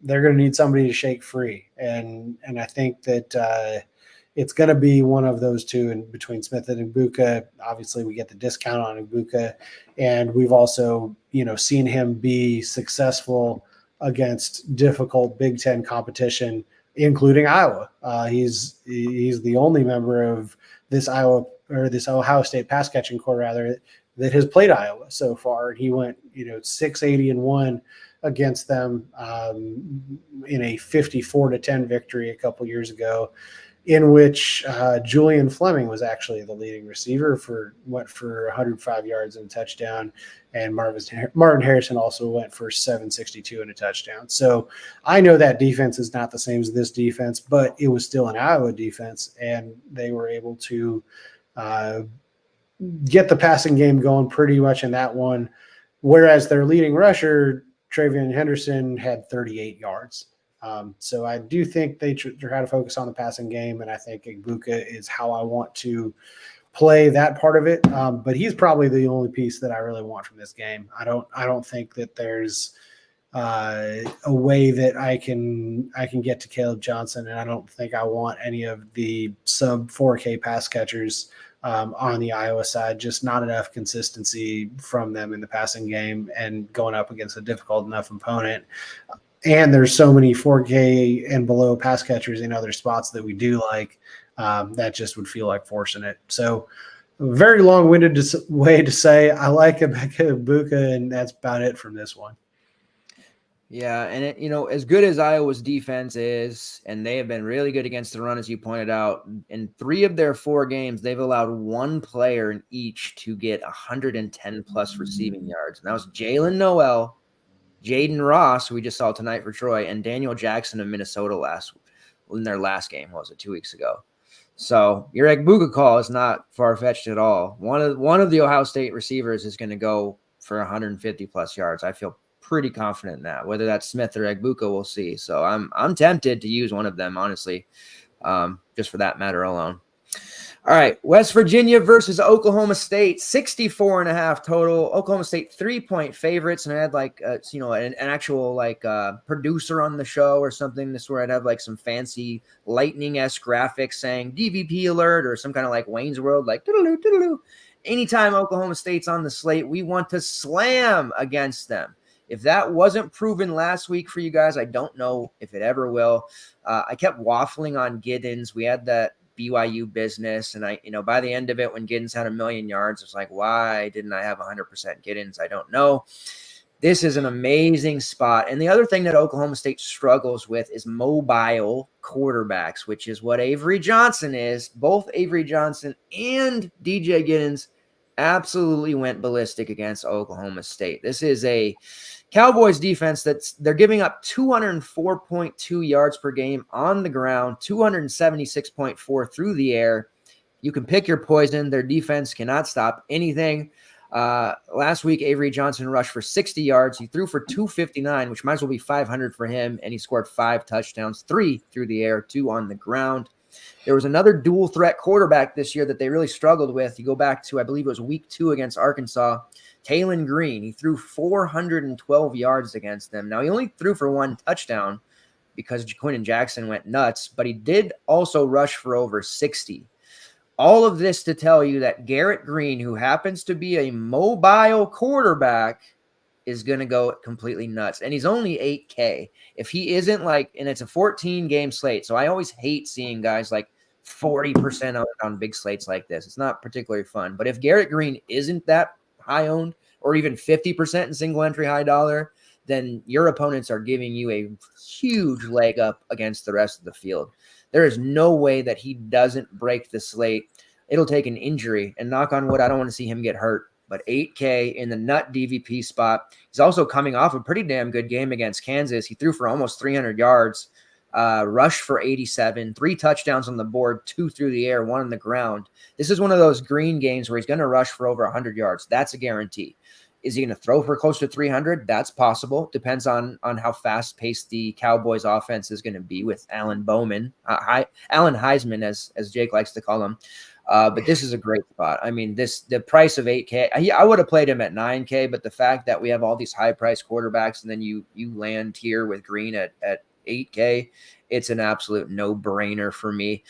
they're going to need somebody to shake free. And I think that it's going to be one of those two in between Smith and Egbuka. Obviously, we get the discount on Egbuka. And we've also, seen him be successful against difficult Big Ten competition, including Iowa. He's the only member of this Ohio State pass catching core rather that has played Iowa so far. And he went, 680-1 against them in a 54-10 victory a couple years ago, in which Julian Fleming was actually the leading receiver went for 105 yards and a touchdown. And Martin Harrison also went for 762 and a touchdown. So I know that defense is not the same as this defense, but it was still an Iowa defense, and they were able to get the passing game going pretty much in that one. Whereas their leading rusher, Travion Henderson, had 38 yards. So I do think they try to focus on the passing game, and I think Egbuka is how I want to play that part of it. But he's probably the only piece that I really want from this game. I don't think that there's a way that I can get to Caleb Johnson, and I don't think I want any of the sub 4K pass catchers on the Iowa side. Just not enough consistency from them in the passing game and going up against a difficult enough opponent. And there's so many 4K and below pass catchers in other spots that we do like, that just would feel like forcing it. So very long-winded way to say I like Emeka Egbuka, and that's about it from this one. Yeah, and as good as Iowa's defense is, and they have been really good against the run, as you pointed out, in 3 of their 4 games, they've allowed one player in each to get 110-plus receiving yards. And that was Jalen Noel, Jaden Ross, who we just saw tonight for Troy, and Daniel Jackson of Minnesota in their last game. What was it, 2 weeks ago? So your Egbuka call is not far-fetched at all. One of the Ohio State receivers is going to go for 150-plus yards. I feel pretty confident in that. Whether that's Smith or Egbuka, we'll see. So I'm tempted to use one of them, honestly, just for that matter alone. All right, West Virginia versus Oklahoma State, 64.5 total. Oklahoma State 3-point favorites, and I had an actual producer on the show or something. This where I'd have like some fancy lightning-esque graphics saying DVP alert or some kind of like Wayne's World, like doodaloo doodaloo. Anytime Oklahoma State's on the slate, we want to slam against them. If that wasn't proven last week for you guys, I don't know if it ever will. I kept waffling on Giddens. We had that BYU business, and by the end of it, when Giddens had 1 million yards, it's like, why didn't I have 100% Giddens? I don't know. This is an amazing spot. And the other thing that Oklahoma State struggles with is mobile quarterbacks, which is what Avery Johnson is. Both Avery Johnson and DJ Giddens absolutely went ballistic against Oklahoma State. This is a Cowboys defense they're giving up 204.2 yards per game on the ground, 276.4 through the air. You can pick your poison. Their defense cannot stop anything. Last week, Avery Johnson rushed for 60 yards. He threw for 259, which might as well be 500 for him, and he scored 5 touchdowns, 3 through the air, 2 on the ground. There was another dual threat quarterback this year that they really struggled with. You go back to, I believe it was week 2 against Arkansas, Taylon Green. He threw 412 yards against them. Now, he only threw for 1 touchdown because Jaquindon Jackson went nuts, but he did also rush for over 60. All of this to tell you that Garrett Green, who happens to be a mobile quarterback, is going to go completely nuts. And he's only 8K. If he isn't and it's a 14-game slate, so I always hate seeing guys like 40% on big slates like this. It's not particularly fun. But if Garrett Green isn't that high owned or even 50% in single entry high dollar, then your opponents are giving you a huge leg up against the rest of the field. There is no way that he doesn't break the slate. It'll take an injury, and knock on wood, I don't want to see him get hurt. But 8K in the nut DVP spot. He's also coming off a pretty damn good game against Kansas. He threw for almost 300 yards, rushed for 87, 3 touchdowns on the board, 2 through the air, 1 on the ground. This is one of those Green games where he's going to rush for over 100 yards. That's a guarantee. Is he going to throw for close to 300? That's possible. Depends on how fast-paced the Cowboys offense is going to be with Alan Bowman, Alan Heisman, as Jake likes to call him. But this is a great spot. I mean, the price of 8K, I would have played him at 9K, but the fact that we have all these high-priced quarterbacks and then you land here with Green at 8K, it's an absolute no-brainer for me.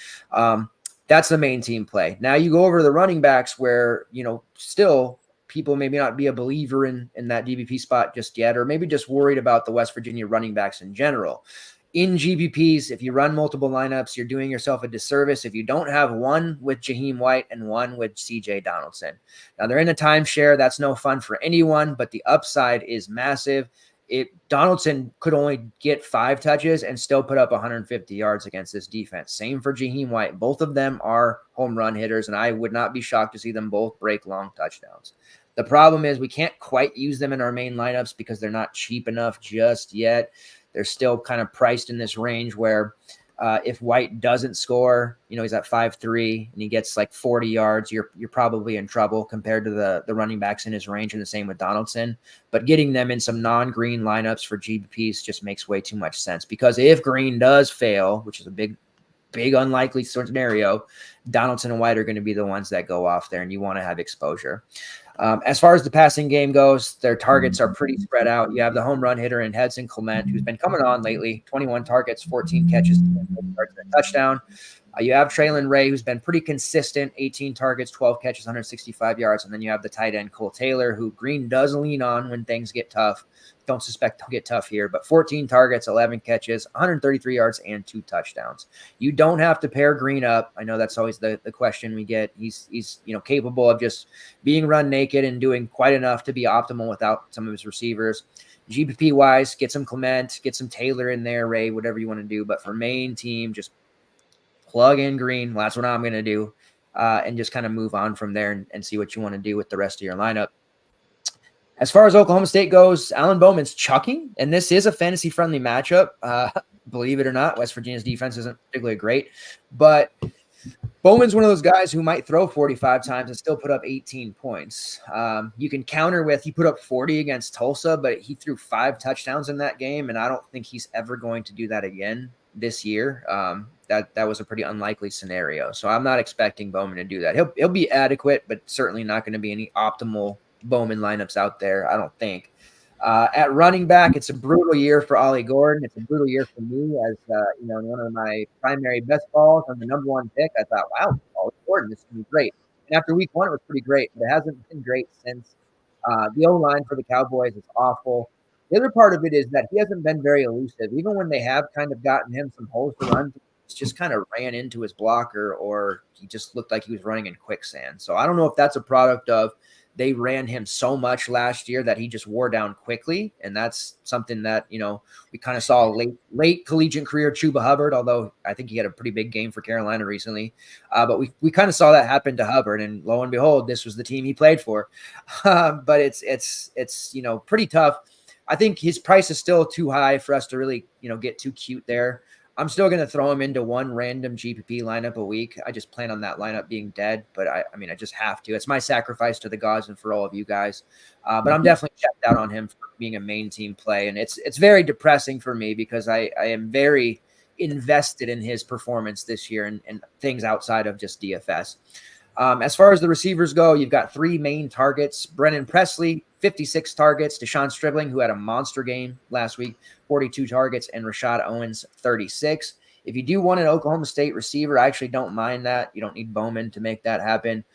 That's the main team play. Now you go over to the running backs where, still people maybe not be a believer in that DBP spot just yet, or maybe just worried about the West Virginia running backs in general. In GPPs, if you run multiple lineups, you're doing yourself a disservice if you don't have one with Jaheim White and one with CJ Donaldson. Now, they're in a timeshare. That's no fun for anyone, but the upside is massive. Donaldson could only get 5 touches and still put up 150 yards against this defense. Same for Jaheim White. Both of them are home run hitters, and I would not be shocked to see them both break long touchdowns. The problem is we can't quite use them in our main lineups because they're not cheap enough just yet. They're still kind of priced in this range where if White doesn't score, he's at 5'3" and he gets like 40 yards, you're probably in trouble compared to the running backs in his range, and the same with Donaldson. But getting them in some non-green lineups for GPPs just makes way too much sense, because if Green does fail, which is a big unlikely scenario, Donaldson and White are going to be the ones that go off there, and you want to have exposure. As far as the passing game goes, their targets are pretty spread out. You have the home run hitter in Hedson Clement, who's been coming on lately, 21 targets, 14 catches, a touchdown. You have Traylon Ray, who's been pretty consistent, 18 targets, 12 catches, 165 yards. And then you have the tight end Cole Taylor, who Green does lean on when things get tough. Don't suspect they'll get tough here, but 14 targets, 11 catches, 133 yards, and 2 touchdowns. You don't have to pair Green up. I know that's always the question we get. He's capable of just being run naked and doing quite enough to be optimal without some of his receivers. GPP wise, get some Clement, get some Taylor in there, Ray, whatever you want to do. But for main team, just plug in Green. Well, that's what I'm going to do, and just kind of move on from there and see what you want to do with the rest of your lineup. As far as Oklahoma State goes, Alan Bowman's chucking, and this is a fantasy-friendly matchup. Believe it or not, West Virginia's defense isn't particularly great, but Bowman's one of those guys who might throw 45 times and still put up 18 points. You can counter with, he put up 40 against Tulsa, but he threw 5 touchdowns in that game, and I don't think he's ever going to do that again this year. That was a pretty unlikely scenario, so I'm not expecting Bowman to do that. He'll be adequate, but certainly not going to be any optimal Bowman lineups out there, I don't think. At running back, it's a brutal year for Ollie Gordon. It's a brutal year for me as one of my primary best balls on the number 1 pick. I thought, wow, Ollie Gordon, this is going to be great. And after week 1, it was pretty great, but it hasn't been great since. The O-line for the Cowboys is awful. The other part of it is that he hasn't been very elusive. Even when they have kind of gotten him some holes to run, he just kind of ran into his blocker, or he just looked like he was running in quicksand. So I don't know if that's a product of they ran him so much last year that he just wore down quickly. And that's something that, we kind of saw late collegiate career Chuba Hubbard, although I think he had a pretty big game for Carolina recently. But we kind of saw that happen to Hubbard, and lo and behold, this was the team he played for. But it's pretty tough. I think his price is still too high for us to really, get too cute there. I'm still going to throw him into one random GPP lineup a week. I just plan on that lineup being dead, but I just have to. It's my sacrifice to the gods and for all of you guys. But I'm definitely checked out on him for being a main team play. And it's very depressing for me because I am very invested in his performance this year and things outside of just DFS. As far as the receivers go, you've got 3 main targets. Brennan Presley, 56 targets. Deshaun Stribling, who had a monster game last week, 42 targets. And Rashad Owens, 36. If you do want an Oklahoma State receiver, I actually don't mind that. You don't need Bowman to make that happen.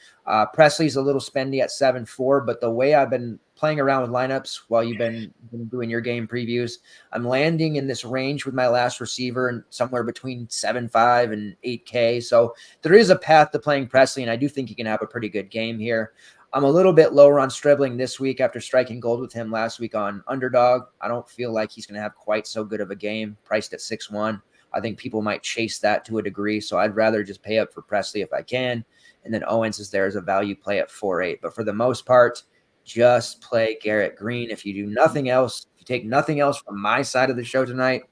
Presley's a little spendy at 7.4, but the way I've been playing around with lineups while you've been doing your game previews, I'm landing in this range with my last receiver and somewhere between 7.5 and 8K. So there is a path to playing Presley, and I do think he can have a pretty good game here. I'm a little bit lower on Stribling this week after striking gold with him last week on Underdog. I don't feel like he's going to have quite so good of a game, priced at 6.1. I think people might chase that to a degree, so I'd rather just pay up for Presley if I can. And then Owens is there as a value play at 4.8. But for the most part, just play Garrett Green. If you do nothing else, if you take nothing else from my side of the show tonight,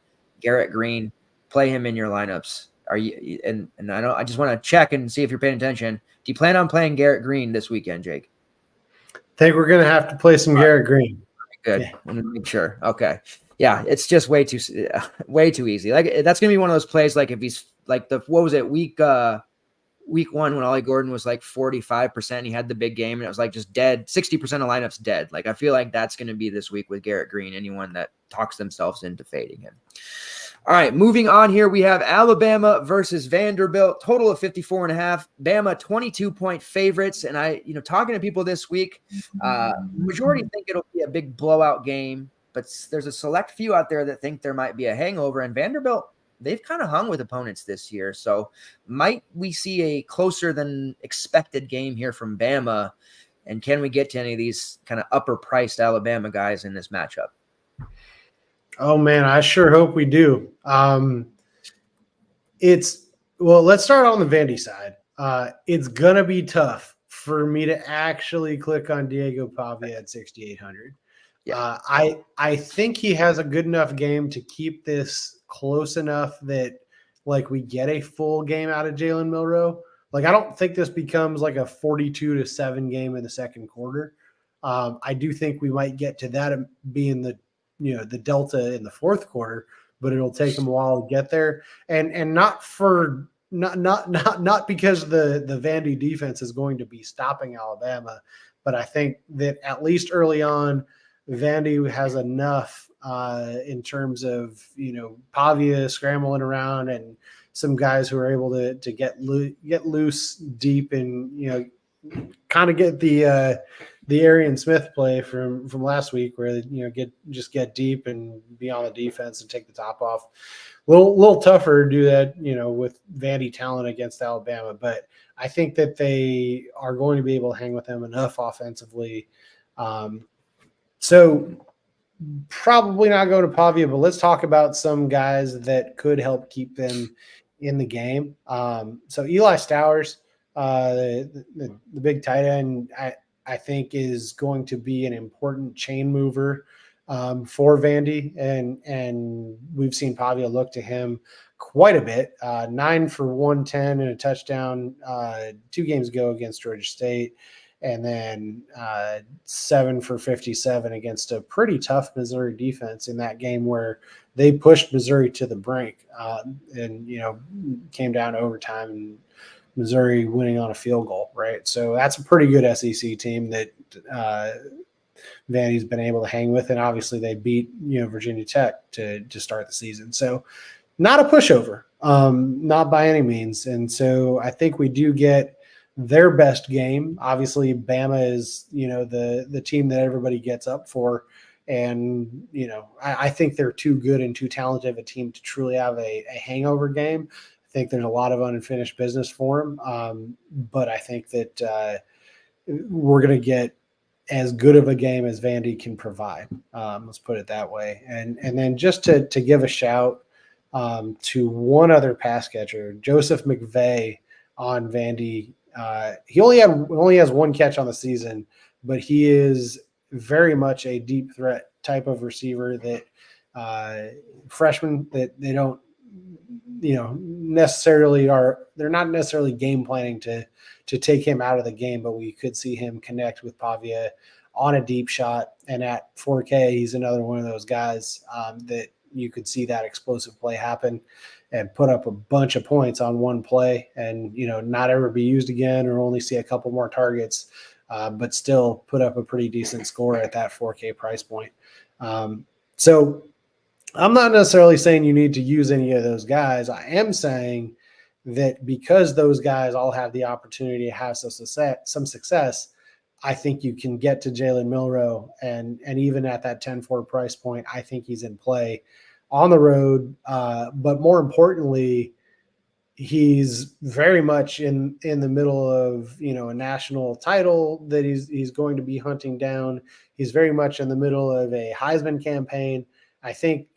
Garrett Green, play him in your lineups. Are you? And I just want to check and see if you're paying attention. Do you plan on playing Garrett Green this weekend, Jake? I think we're going to have to play some Garrett Green. Good. Yeah. I want to make sure. Okay. Yeah, it's just way too easy. Like that's gonna be one of those plays. Like if he's like week 1 when Ollie Gordon was like 45%, he had the big game and it was like just dead. 60% of lineups dead. Like I feel like that's gonna be this week with Garrett Green. Anyone that talks themselves into fading him. All right, moving on here, we have Alabama versus Vanderbilt, total of 54.5. Bama 22-point favorites. And talking to people this week, majority think it'll be a big blowout game, but there's a select few out there that think there might be a hangover. And Vanderbilt, they've kind of hung with opponents this year. So might we see a closer than expected game here from Bama? And can we get to any of these kind of upper priced Alabama guys in this matchup? Oh man, I sure hope we do. Let's start on the Vandy side. It's gonna be tough for me to actually click on Diego Pavia at 6,800. Yeah. I think he has a good enough game to keep this close enough that like we get a full game out of Jalen Milroe. Like I don't think this becomes like a 42-7 game in the second quarter. I do think we might get to that being the delta in the fourth quarter, but it'll take them a while to get there. And not because the Vandy defense is going to be stopping Alabama, but I think that at least early on, Vandy has enough in terms of Pavia scrambling around and some guys who are able to get loose deep and kind of get the Arian Smith play from last week where get deep and be on the defense and take the top off. Little tougher to do that with Vandy talent against Alabama, but I think that they are going to be able to hang with them enough offensively. So probably not going to Pavia, but let's talk about some guys that could help keep them in the game. So Eli Stowers, the big tight end, I think is going to be an important chain mover for Vandy, and we've seen Pavia look to him quite a bit. 9 for 110 and a touchdown 2 games ago against Georgia State, and then 7 for 57 against a pretty tough Missouri defense in that game where they pushed Missouri to the brink and came down to overtime and Missouri winning on a field goal, right? So that's a pretty good SEC team that Vandy's been able to hang with, and obviously they beat Virginia Tech to start the season. So not a pushover, not by any means. And so I think we do get their best game. Obviously, Bama is the team that everybody gets up for, and I think they're too good and too talented of a team to truly have a hangover game. I think there's a lot of unfinished business for them, but I think that we're going to get as good of a game as Vandy can provide. Let's put it that way. And then just to give a shout to one other pass catcher, Joseph McVay on Vandy. He only has 1 catch on the season, but he is very much a deep threat type of receiver that freshmen that they don't necessarily they're not necessarily game planning to take him out of the game, but we could see him connect with Pavia on a deep shot. And at 4K, he's another one of those guys that you could see that explosive play happen and put up a bunch of points on one play and, not ever be used again or only see a couple more targets, but still put up a pretty decent score at that 4K price point. So I'm not necessarily saying you need to use any of those guys. I am saying that because those guys all have the opportunity to have some success, I think you can get to Jalen Milroe, and even at that 10-4 price point, I think he's in play on the road. But more importantly, he's very much in the middle of a national title that he's going to be hunting down. He's very much in the middle of a Heisman campaign. I think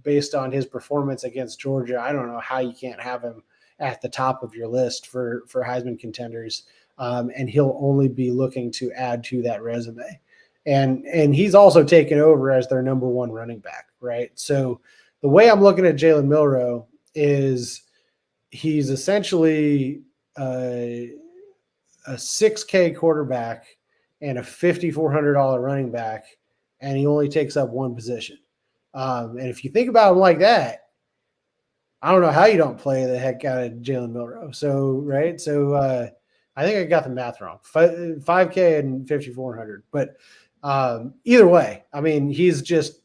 based on his performance against Georgia, I don't know how you can't have him at the top of your list for Heisman contenders. And he'll only be looking to add to that resume. And he's also taken over as their number 1 running back, right? So the way I'm looking at Jalen Milroe is he's essentially a 6K quarterback and a $5,400 running back, and he only takes up 1 position. And if you think about him like that, I don't know how you don't play the heck out of Jalen Milroe. So, right. So, I think I got the math wrong, 5K and 5,400, but either way, I mean, he's just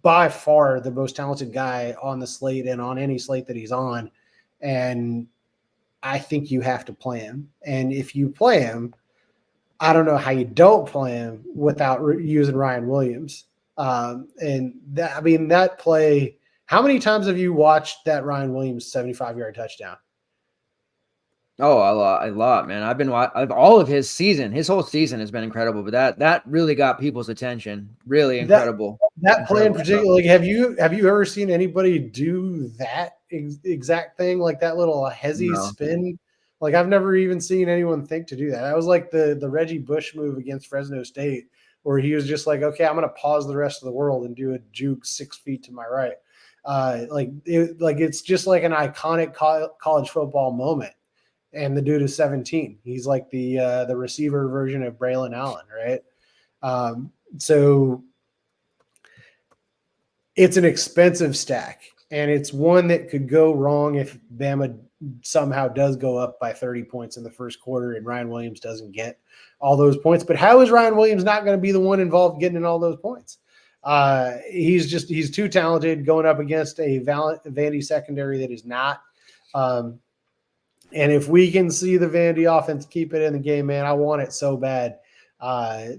by far the most talented guy on the slate and on any slate that he's on. And I think you have to play him. And if you play him, I don't know how you don't play him without using Ryan Williams. And that, I mean, that play, how many times have you watched that Ryan Williams 75-yard touchdown? Oh, a lot, man. I've all of his season. His whole season has been incredible, but that really got people's attention. Really incredible. That play in Incredible particular, stuff. like, have you ever seen anybody do that exact thing, like that little hezzy No. spin? Like, I've never even seen anyone think to do that. That was like the Reggie Bush move against Fresno State, where he was just like, okay, I'm going to pause the rest of the world and do a juke 6 feet to my right. It's just like an iconic college football moment. And the dude is 17. He's like the receiver version of Braylon Allen, right? So it's an expensive stack, and it's one that could go wrong if Bama somehow does go up by 30 points in the first quarter and Ryan Williams doesn't get all those points. But how is Ryan Williams not going to be the one involved getting in all those points? He's too talented going up against a Vandy secondary that is not. And if we can see the Vandy offense keep it in the game, man, I want it so bad. I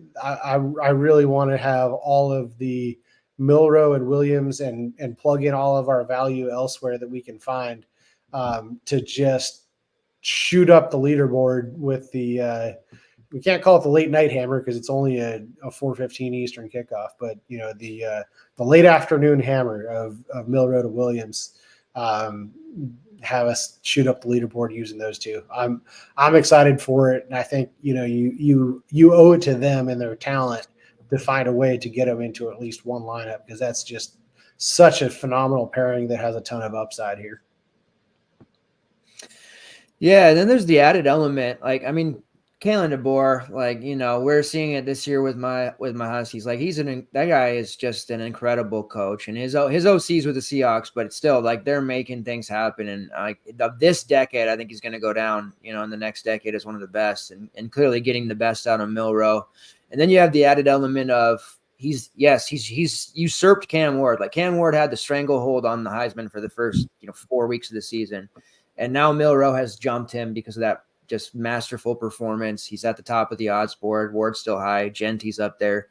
really want to have all of the Milroe and Williams and plug in all of our value elsewhere that we can find to just shoot up the leaderboard with the we can't call it the late night hammer because it's only a 4:15 Eastern kickoff, but the late afternoon hammer of Milroe to Williams. Have us shoot up the leaderboard using those two. I'm excited for it, and I think you owe it to them and their talent to find a way to get them into at least one lineup, because that's just such a phenomenal pairing that has a ton of upside here. Yeah, and then there's the added element. Like, I mean, Kalen DeBoer, like, we're seeing it this year with my Huskies. Like, that guy is just an incredible coach, and his OCs with the Seahawks, but it's still like they're making things happen. And this decade, I think he's going to go down, in the next decade as one of the best, and clearly getting the best out of Milroe. And then you have the added element of he's usurped Cam Ward. Like, Cam Ward had the stranglehold on the Heisman for the first 4 weeks of the season, and now Milroe has jumped him because of that just masterful performance. He's at the top of the odds board. Ward's still high. Genty's up there.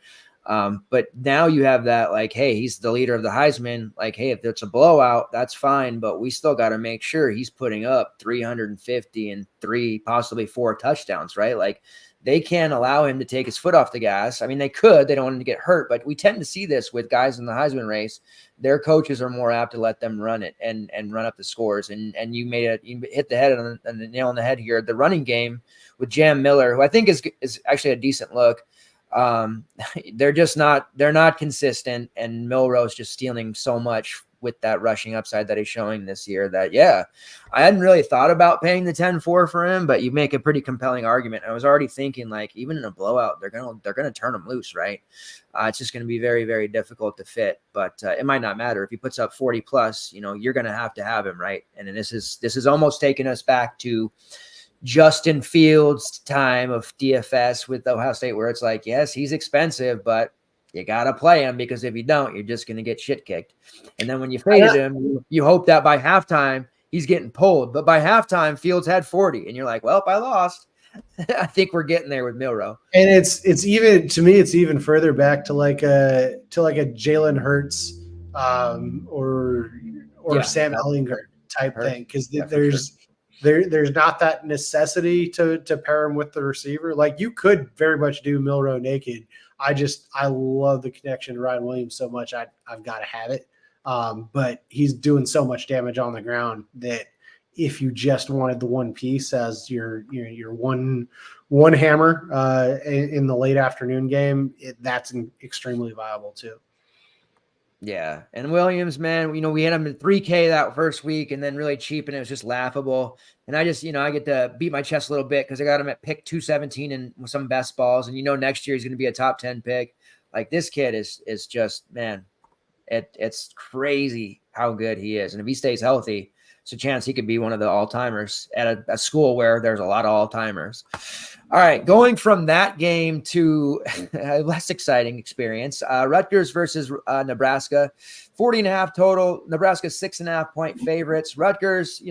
But now you have that, like, hey, he's the leader of the Heisman. Like, hey, if it's a blowout, that's fine, but we still got to make sure he's putting up 350 and 3, possibly 4 touchdowns, right? Like, they can't allow him to take his foot off the gas. I mean, they could. They don't want him to get hurt, but we tend to see this with guys in the Heisman race. Their coaches are more apt to let them run it and run up the scores. And you hit the head on the nail on the head here. The running game with Jam Miller, who I think is actually a decent look. They're not consistent, and Milroe's just stealing so much with that rushing upside that he's showing this year that, yeah, I hadn't really thought about paying the 10-4 for him, but you make a pretty compelling argument. I was already thinking, like, even in a blowout, they're going to turn him loose, right? It's just going to be very, very difficult to fit, but it might not matter. If he puts up 40 plus, you're going to have him, right? And this is almost taking us back to Justin Fields' time of DFS with Ohio State, where it's like, yes, he's expensive, but you got to play him, because if you don't, you're just going to get shit kicked. And then when you faded him, you hope that by halftime he's getting pulled. But by halftime, Fields had 40, and you're like, well, I lost. I think we're getting there with Milroe. And it's even, to me, it's even further back to like a Jalen Hurts or Sam Ellinger type thing, because there's not that necessity to pair him with the receiver. Like, you could very much do Milroe naked. I love the connection to Ryan Williams so much. I've got to have it. But he's doing so much damage on the ground that if you just wanted the one piece as your one hammer in the late afternoon game, that's extremely viable too. Yeah. And Williams, man, we had him in 3K that first week and then really cheap, and it was just laughable. And I just, I get to beat my chest a little bit because I got him at pick 217 and with some best balls. And next year he's going to be a top 10 pick. Like, this kid is just, man, it's crazy how good he is. And if he stays healthy, it's a chance he could be one of the all-timers at a school where there's a lot of all-timers. All right, going from that game to a less exciting experience, Rutgers versus Nebraska, 40.5 total. Nebraska 6.5 point favorites. Rutgers,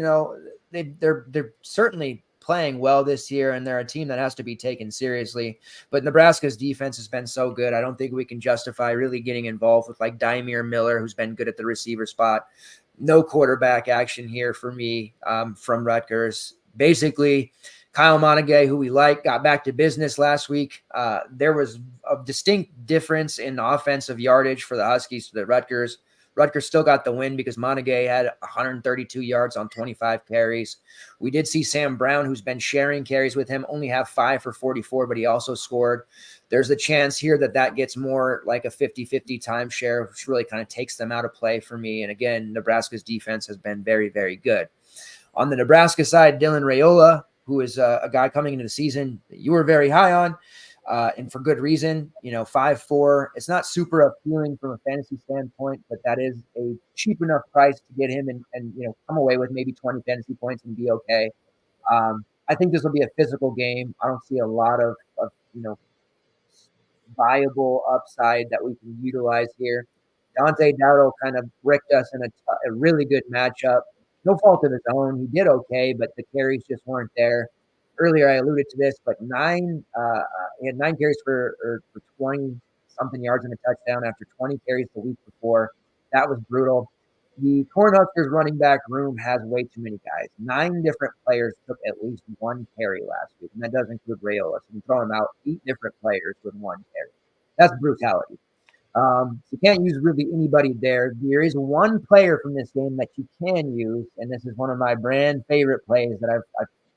they're certainly playing well this year, and they're a team that has to be taken seriously. But Nebraska's defense has been so good, I don't think we can justify really getting involved with like Dymere Miller, who's been good at the receiver spot. No quarterback action here for me from Rutgers. Basically, Kyle Monaghay, who we like, got back to business last week. There was a distinct difference in offensive yardage for the Huskies to the Rutgers. Rutgers still got the win because Monaghay had 132 yards on 25 carries. We did see Sam Brown, who's been sharing carries with him, only have 5 for 44, but he also scored. There's a chance here that gets more like a 50-50 timeshare, which really kind of takes them out of play for me. And again, Nebraska's defense has been very, very good. On the Nebraska side, Dylan Raiola, who is a guy coming into the season that you were very high on, and for good reason. 5'4". It's not super appealing from a fantasy standpoint, but that is a cheap enough price to get him and come away with maybe 20 fantasy points and be okay. I think this will be a physical game. I don't see a lot of viable upside that we can utilize here. Dante Dowdle kind of bricked us in a really good matchup. No fault of his own. He did okay, but the carries just weren't there. Earlier, I alluded to this, but he had 9 carries for 20-something yards and a touchdown after 20 carries the week before. That was brutal. The Cornhuskers running back room has way too many guys. 9 different players took at least 1 carry last week, and that does include Raiola. So you throw him out, 8 different players with 1 carry. That's brutality. So you can't use really anybody there. There is one player from this game that you can use, and this is one of my brand favorite plays that I've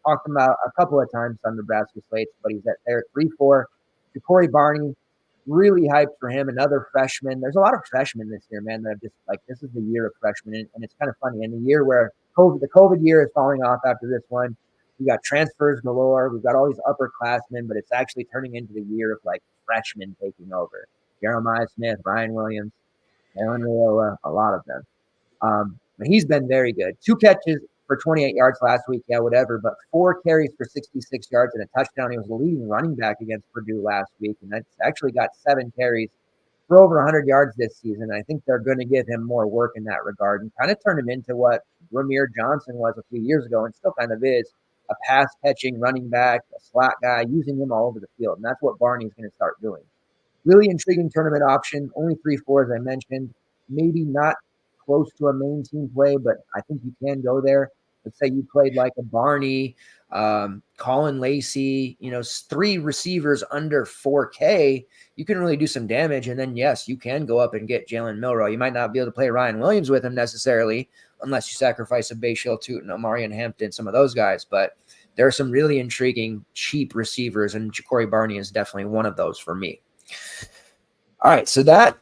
talked about a couple of times on Nebraska slates, but he's there at 3-4. Ja'Cory Barney, really hyped for him, another freshman. There's a lot of freshmen this year, man, that are just like, this is the year of freshmen, and it's kind of funny. In the year where the COVID year is falling off after this one, we got transfers galore. We've got all these upperclassmen, but it's actually turning into the year of like freshmen taking over. Jeremiah Smith, Ryan Williams, Aaron Raiola, a lot of them. But he's been very good. 2 catches for 28 yards last week, yeah, whatever, but 4 carries for 66 yards and a touchdown. He was the leading running back against Purdue last week, and that's actually got 7 carries for over 100 yards this season. I think they're going to give him more work in that regard and kind of turn him into what Ramir Johnson was a few years ago and still kind of is, a pass-catching running back, a slot guy, using him all over the field, and that's what Barney's going to start doing. Really intriguing tournament option. Only 3-4, as I mentioned. Maybe not close to a main team play, but I think you can go there. Let's say you played like a Barney, Colin Lacey, 3 receivers under 4K. You can really do some damage. And then, yes, you can go up and get Jalen Milroe. You might not be able to play Ryan Williams with him necessarily, unless you sacrifice a Bashil Tootin, Omarion Hampton, some of those guys. But there are some really intriguing, cheap receivers, and Ja'Cory Barney is definitely one of those for me. All right, so that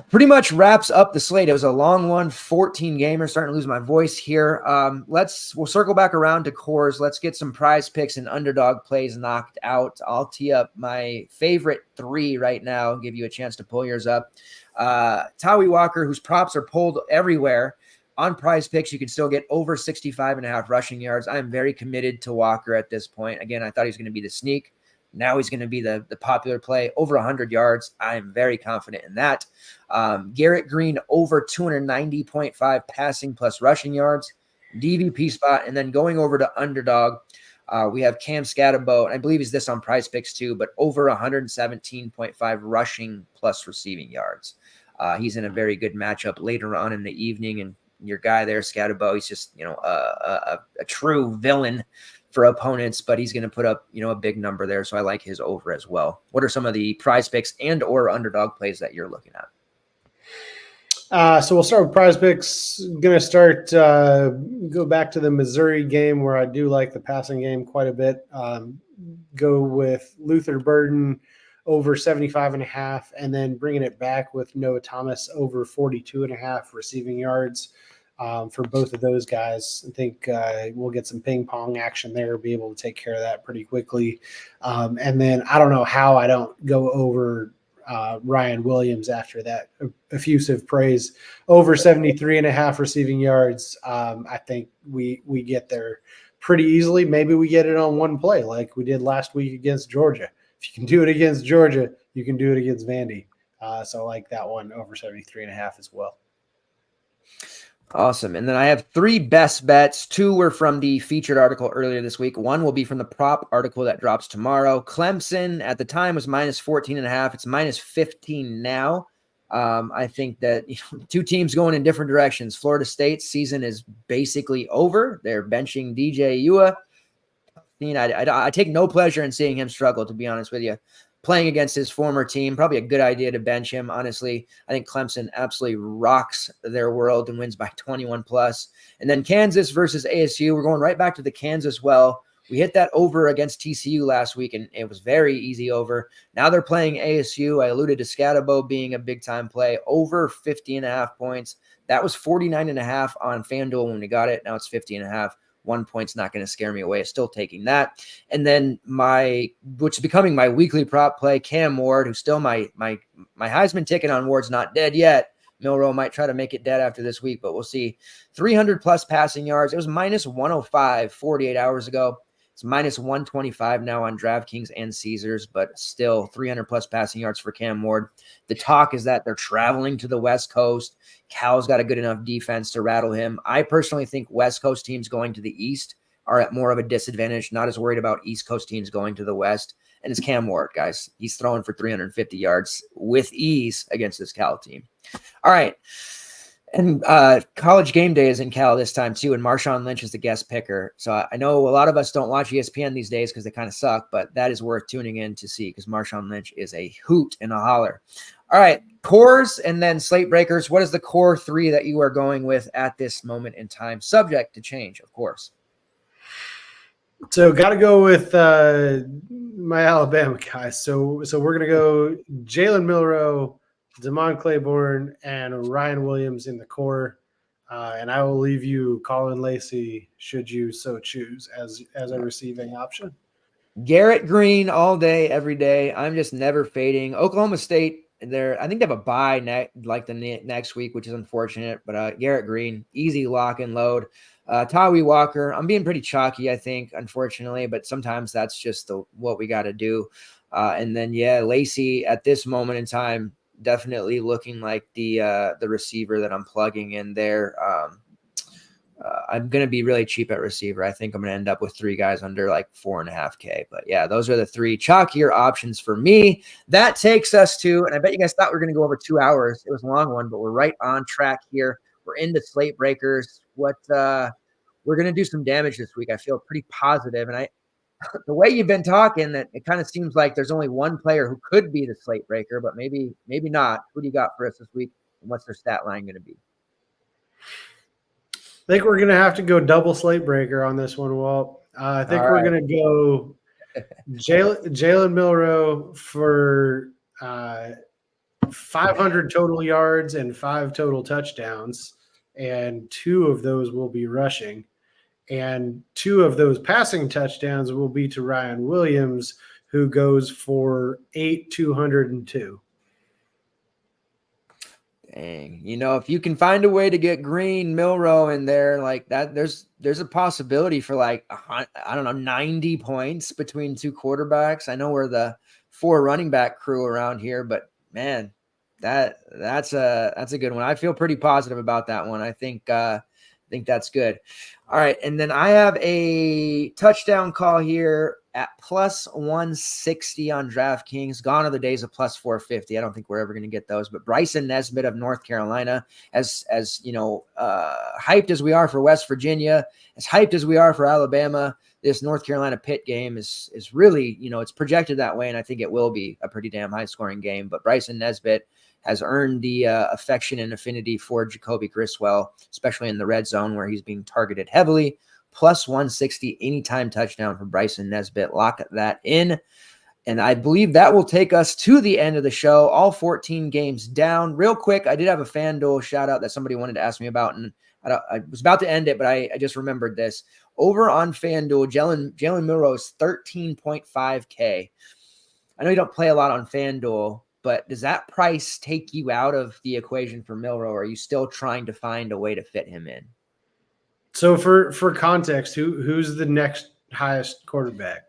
pretty much wraps up the slate. It was a long one, 14 gamers. Starting to lose my voice here. We'll circle back around to cores. Let's get some prize picks and underdog plays knocked out. I'll tee up my favorite 3 right now. Give you a chance to pull yours up. Tawi Walker, whose props are pulled everywhere. On PrizePicks, you can still get over 65.5 rushing yards. I'm very committed to Walker at this point. Again, I thought he was going to be the sneak. Now he's going to be the popular play, over 100 yards. I'm very confident in that. Garrett Green, over 290.5 passing plus rushing yards, DVP spot. And then going over to Underdog, we have Cam Scatterbo, and I believe he's this on PrizePicks too, but over 117.5 rushing plus receiving yards. He's in a very good matchup later on in the evening, and your guy there, Scatterbo, he's just, a true villain for opponents, but he's going to put up, a big number there. So I like his over as well. What are some of the PrizePicks and or underdog plays that you're looking at? So we'll start with PrizePicks. Going to start, go back to the Missouri game where I do like the passing game quite a bit. Go with Luther Burden over 75.5, and then bringing it back with Noah Thomas over 42.5 receiving yards. For both of those guys, I think we'll get some ping pong action there, be able to take care of that pretty quickly. And then I don't know how I don't go over Ryan Williams after that effusive praise. Over 73.5 receiving yards. I think we get there pretty easily. Maybe we get it on one play like we did last week against Georgia. If you can do it against Georgia, you can do it against Vandy. So I like that one over 73.5 as well. Awesome. And then I have 3 best bets. 2 were from the featured article earlier this week. 1 will be from the prop article that drops tomorrow. Clemson at the time was minus 14.5. It's minus 15 now. I think that 2 teams going in different directions. Florida State's season is basically over. They're benching DJ Ua. I take no pleasure in seeing him struggle, to be honest with you. Playing against his former team, probably a good idea to bench him. Honestly, I think Clemson absolutely rocks their world and wins by 21 plus. And then Kansas versus ASU. We're going right back to the Kansas well. We hit that over against TCU last week, and it was very easy over. Now they're playing ASU. I alluded to Scatabo being a big-time play. Over 50.5 points. That was 49.5 on FanDuel when we got it. Now it's 50.5. 1 point's not going to scare me away. Still taking that. And then which is becoming my weekly prop play, Cam Ward, who's still my Heisman ticket on Ward's not dead yet. Milroe might try to make it dead after this week, but we'll see. 300 plus passing yards. It was minus 105 48 hours ago. It's minus 125 now on DraftKings and Caesars, but still 300 plus passing yards for Cam Ward. The talk is that they're traveling to the West Coast. Cal's got a good enough defense to rattle him. I personally think West Coast teams going to the East are at more of a disadvantage, not as worried about East Coast teams going to the West. And it's Cam Ward, guys. He's throwing for 350 yards with ease against this Cal team. All right. And College Game Day is in Cal this time too, and Marshawn Lynch is the guest picker. So I know a lot of us don't watch ESPN these days because they kind of suck, but that is worth tuning in to see because Marshawn Lynch is a hoot and a holler. All right, cores and then slate breakers. What is the core 3 that you are going with at this moment in time? Subject to change, of course. So got to go with my Alabama guys. So we're gonna go Jalen Milroe, Damon Claiborne, and Ryan Williams in the core. And I will leave you Colin Lacey, should you so choose, as a receiving option. Garrett Green all day, every day. I'm just never fading. Oklahoma State, I think they have a bye next week, which is unfortunate. But Garrett Green, easy lock and load. Tawi Walker, I'm being pretty chalky, I think, unfortunately, but sometimes that's just what we got to do. And then, Lacey at this moment in time, definitely looking like the receiver that I'm plugging in there. I'm going to be really cheap at receiver. I think I'm going to end up with 3 guys under like 4.5K. But yeah, those are the 3 chalkier options for me. That takes us to, and I bet you guys thought we were going to go over 2 hours. It was a long one, but we're right on track here. We're into slate breakers. We're going to do some damage this week. I feel pretty positive. And the way you've been talking, that it kind of seems like there's only one player who could be the slate breaker, but maybe not. Who do you got for us this week? And what's their stat line going to be? I think we're going to have to go double slate breaker on this one, Walt. I think we're going to go Jalen Milroe for 500 total yards and 5 total touchdowns, and 2 of those will be rushing. And 2 of those passing touchdowns will be to Ryan Williams, who goes for 202. Dang. If you can find a way to get Green, Milroe in there like that, there's a possibility for like, 90 points between 2 quarterbacks. I know we're the 4 running back crew around here, but man, that's a good one. I feel pretty positive about that one. I think that's good. All right. And then I have a touchdown call here at plus 160 on DraftKings. Gone are the days of plus 450. I don't think we're ever going to get those. But Bryson Nesbitt of North Carolina, as hyped as we are for West Virginia, as hyped as we are for Alabama, this North Carolina Pitt game is really, it's projected that way, and I think it will be a pretty damn high-scoring game. But Bryson Nesbitt has earned the affection and affinity for Jacoby Griswell, especially in the red zone where he's being targeted heavily. Plus 160 anytime touchdown for Bryson Nesbitt. Lock that in. And I believe that will take us to the end of the show. All 14 games down. Real quick, I did have a FanDuel shout out that somebody wanted to ask me about, and I was about to end it, but I just remembered this. Over on FanDuel, Jalen Milroe is 13.5K. I know you don't play a lot on FanDuel, but does that price take you out of the equation for Milroe, or are you still trying to find a way to fit him in? So for context, who's the next highest quarterback?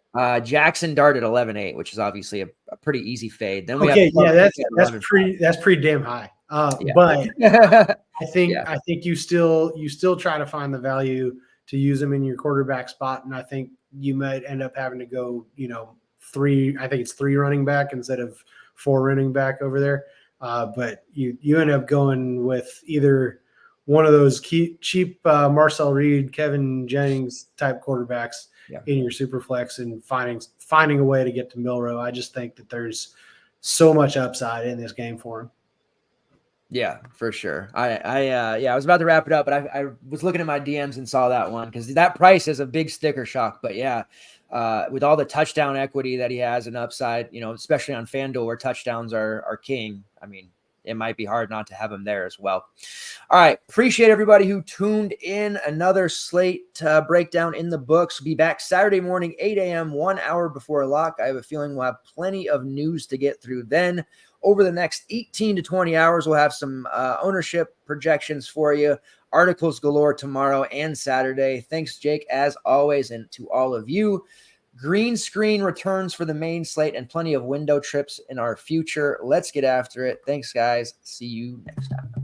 Jackson Dart at 11.8, which is obviously a pretty easy fade. Then we that's pretty damn high. But I think you still try to find the value to use them in your quarterback spot, and I think you might end up having to go, three. I think it's 3 running back instead of 4 running back over there. But you end up going with either one of those cheap Marcel Reed, Kevin Jennings type quarterbacks in your super flex, and finding a way to get to Milroe. I just think that there's so much upside in this game for him. Yeah, for sure. I was about to wrap it up, but I was looking at my DMs and saw that one because that price is a big sticker shock. But yeah, with all the touchdown equity that he has and upside, especially on FanDuel where touchdowns are king. I mean, it might be hard not to have him there as well. All right. Appreciate everybody who tuned in. Another slate breakdown in the books. We'll be back Saturday morning, 8 a.m., 1 hour before lock. I have a feeling we'll have plenty of news to get through then. Over the next 18 to 20 hours, we'll have some ownership projections for you. Articles galore tomorrow and Saturday. Thanks, Jake, as always, and to all of you. Green screen returns for the main slate and plenty of window trips in our future. Let's get after it. Thanks, guys. See you next time.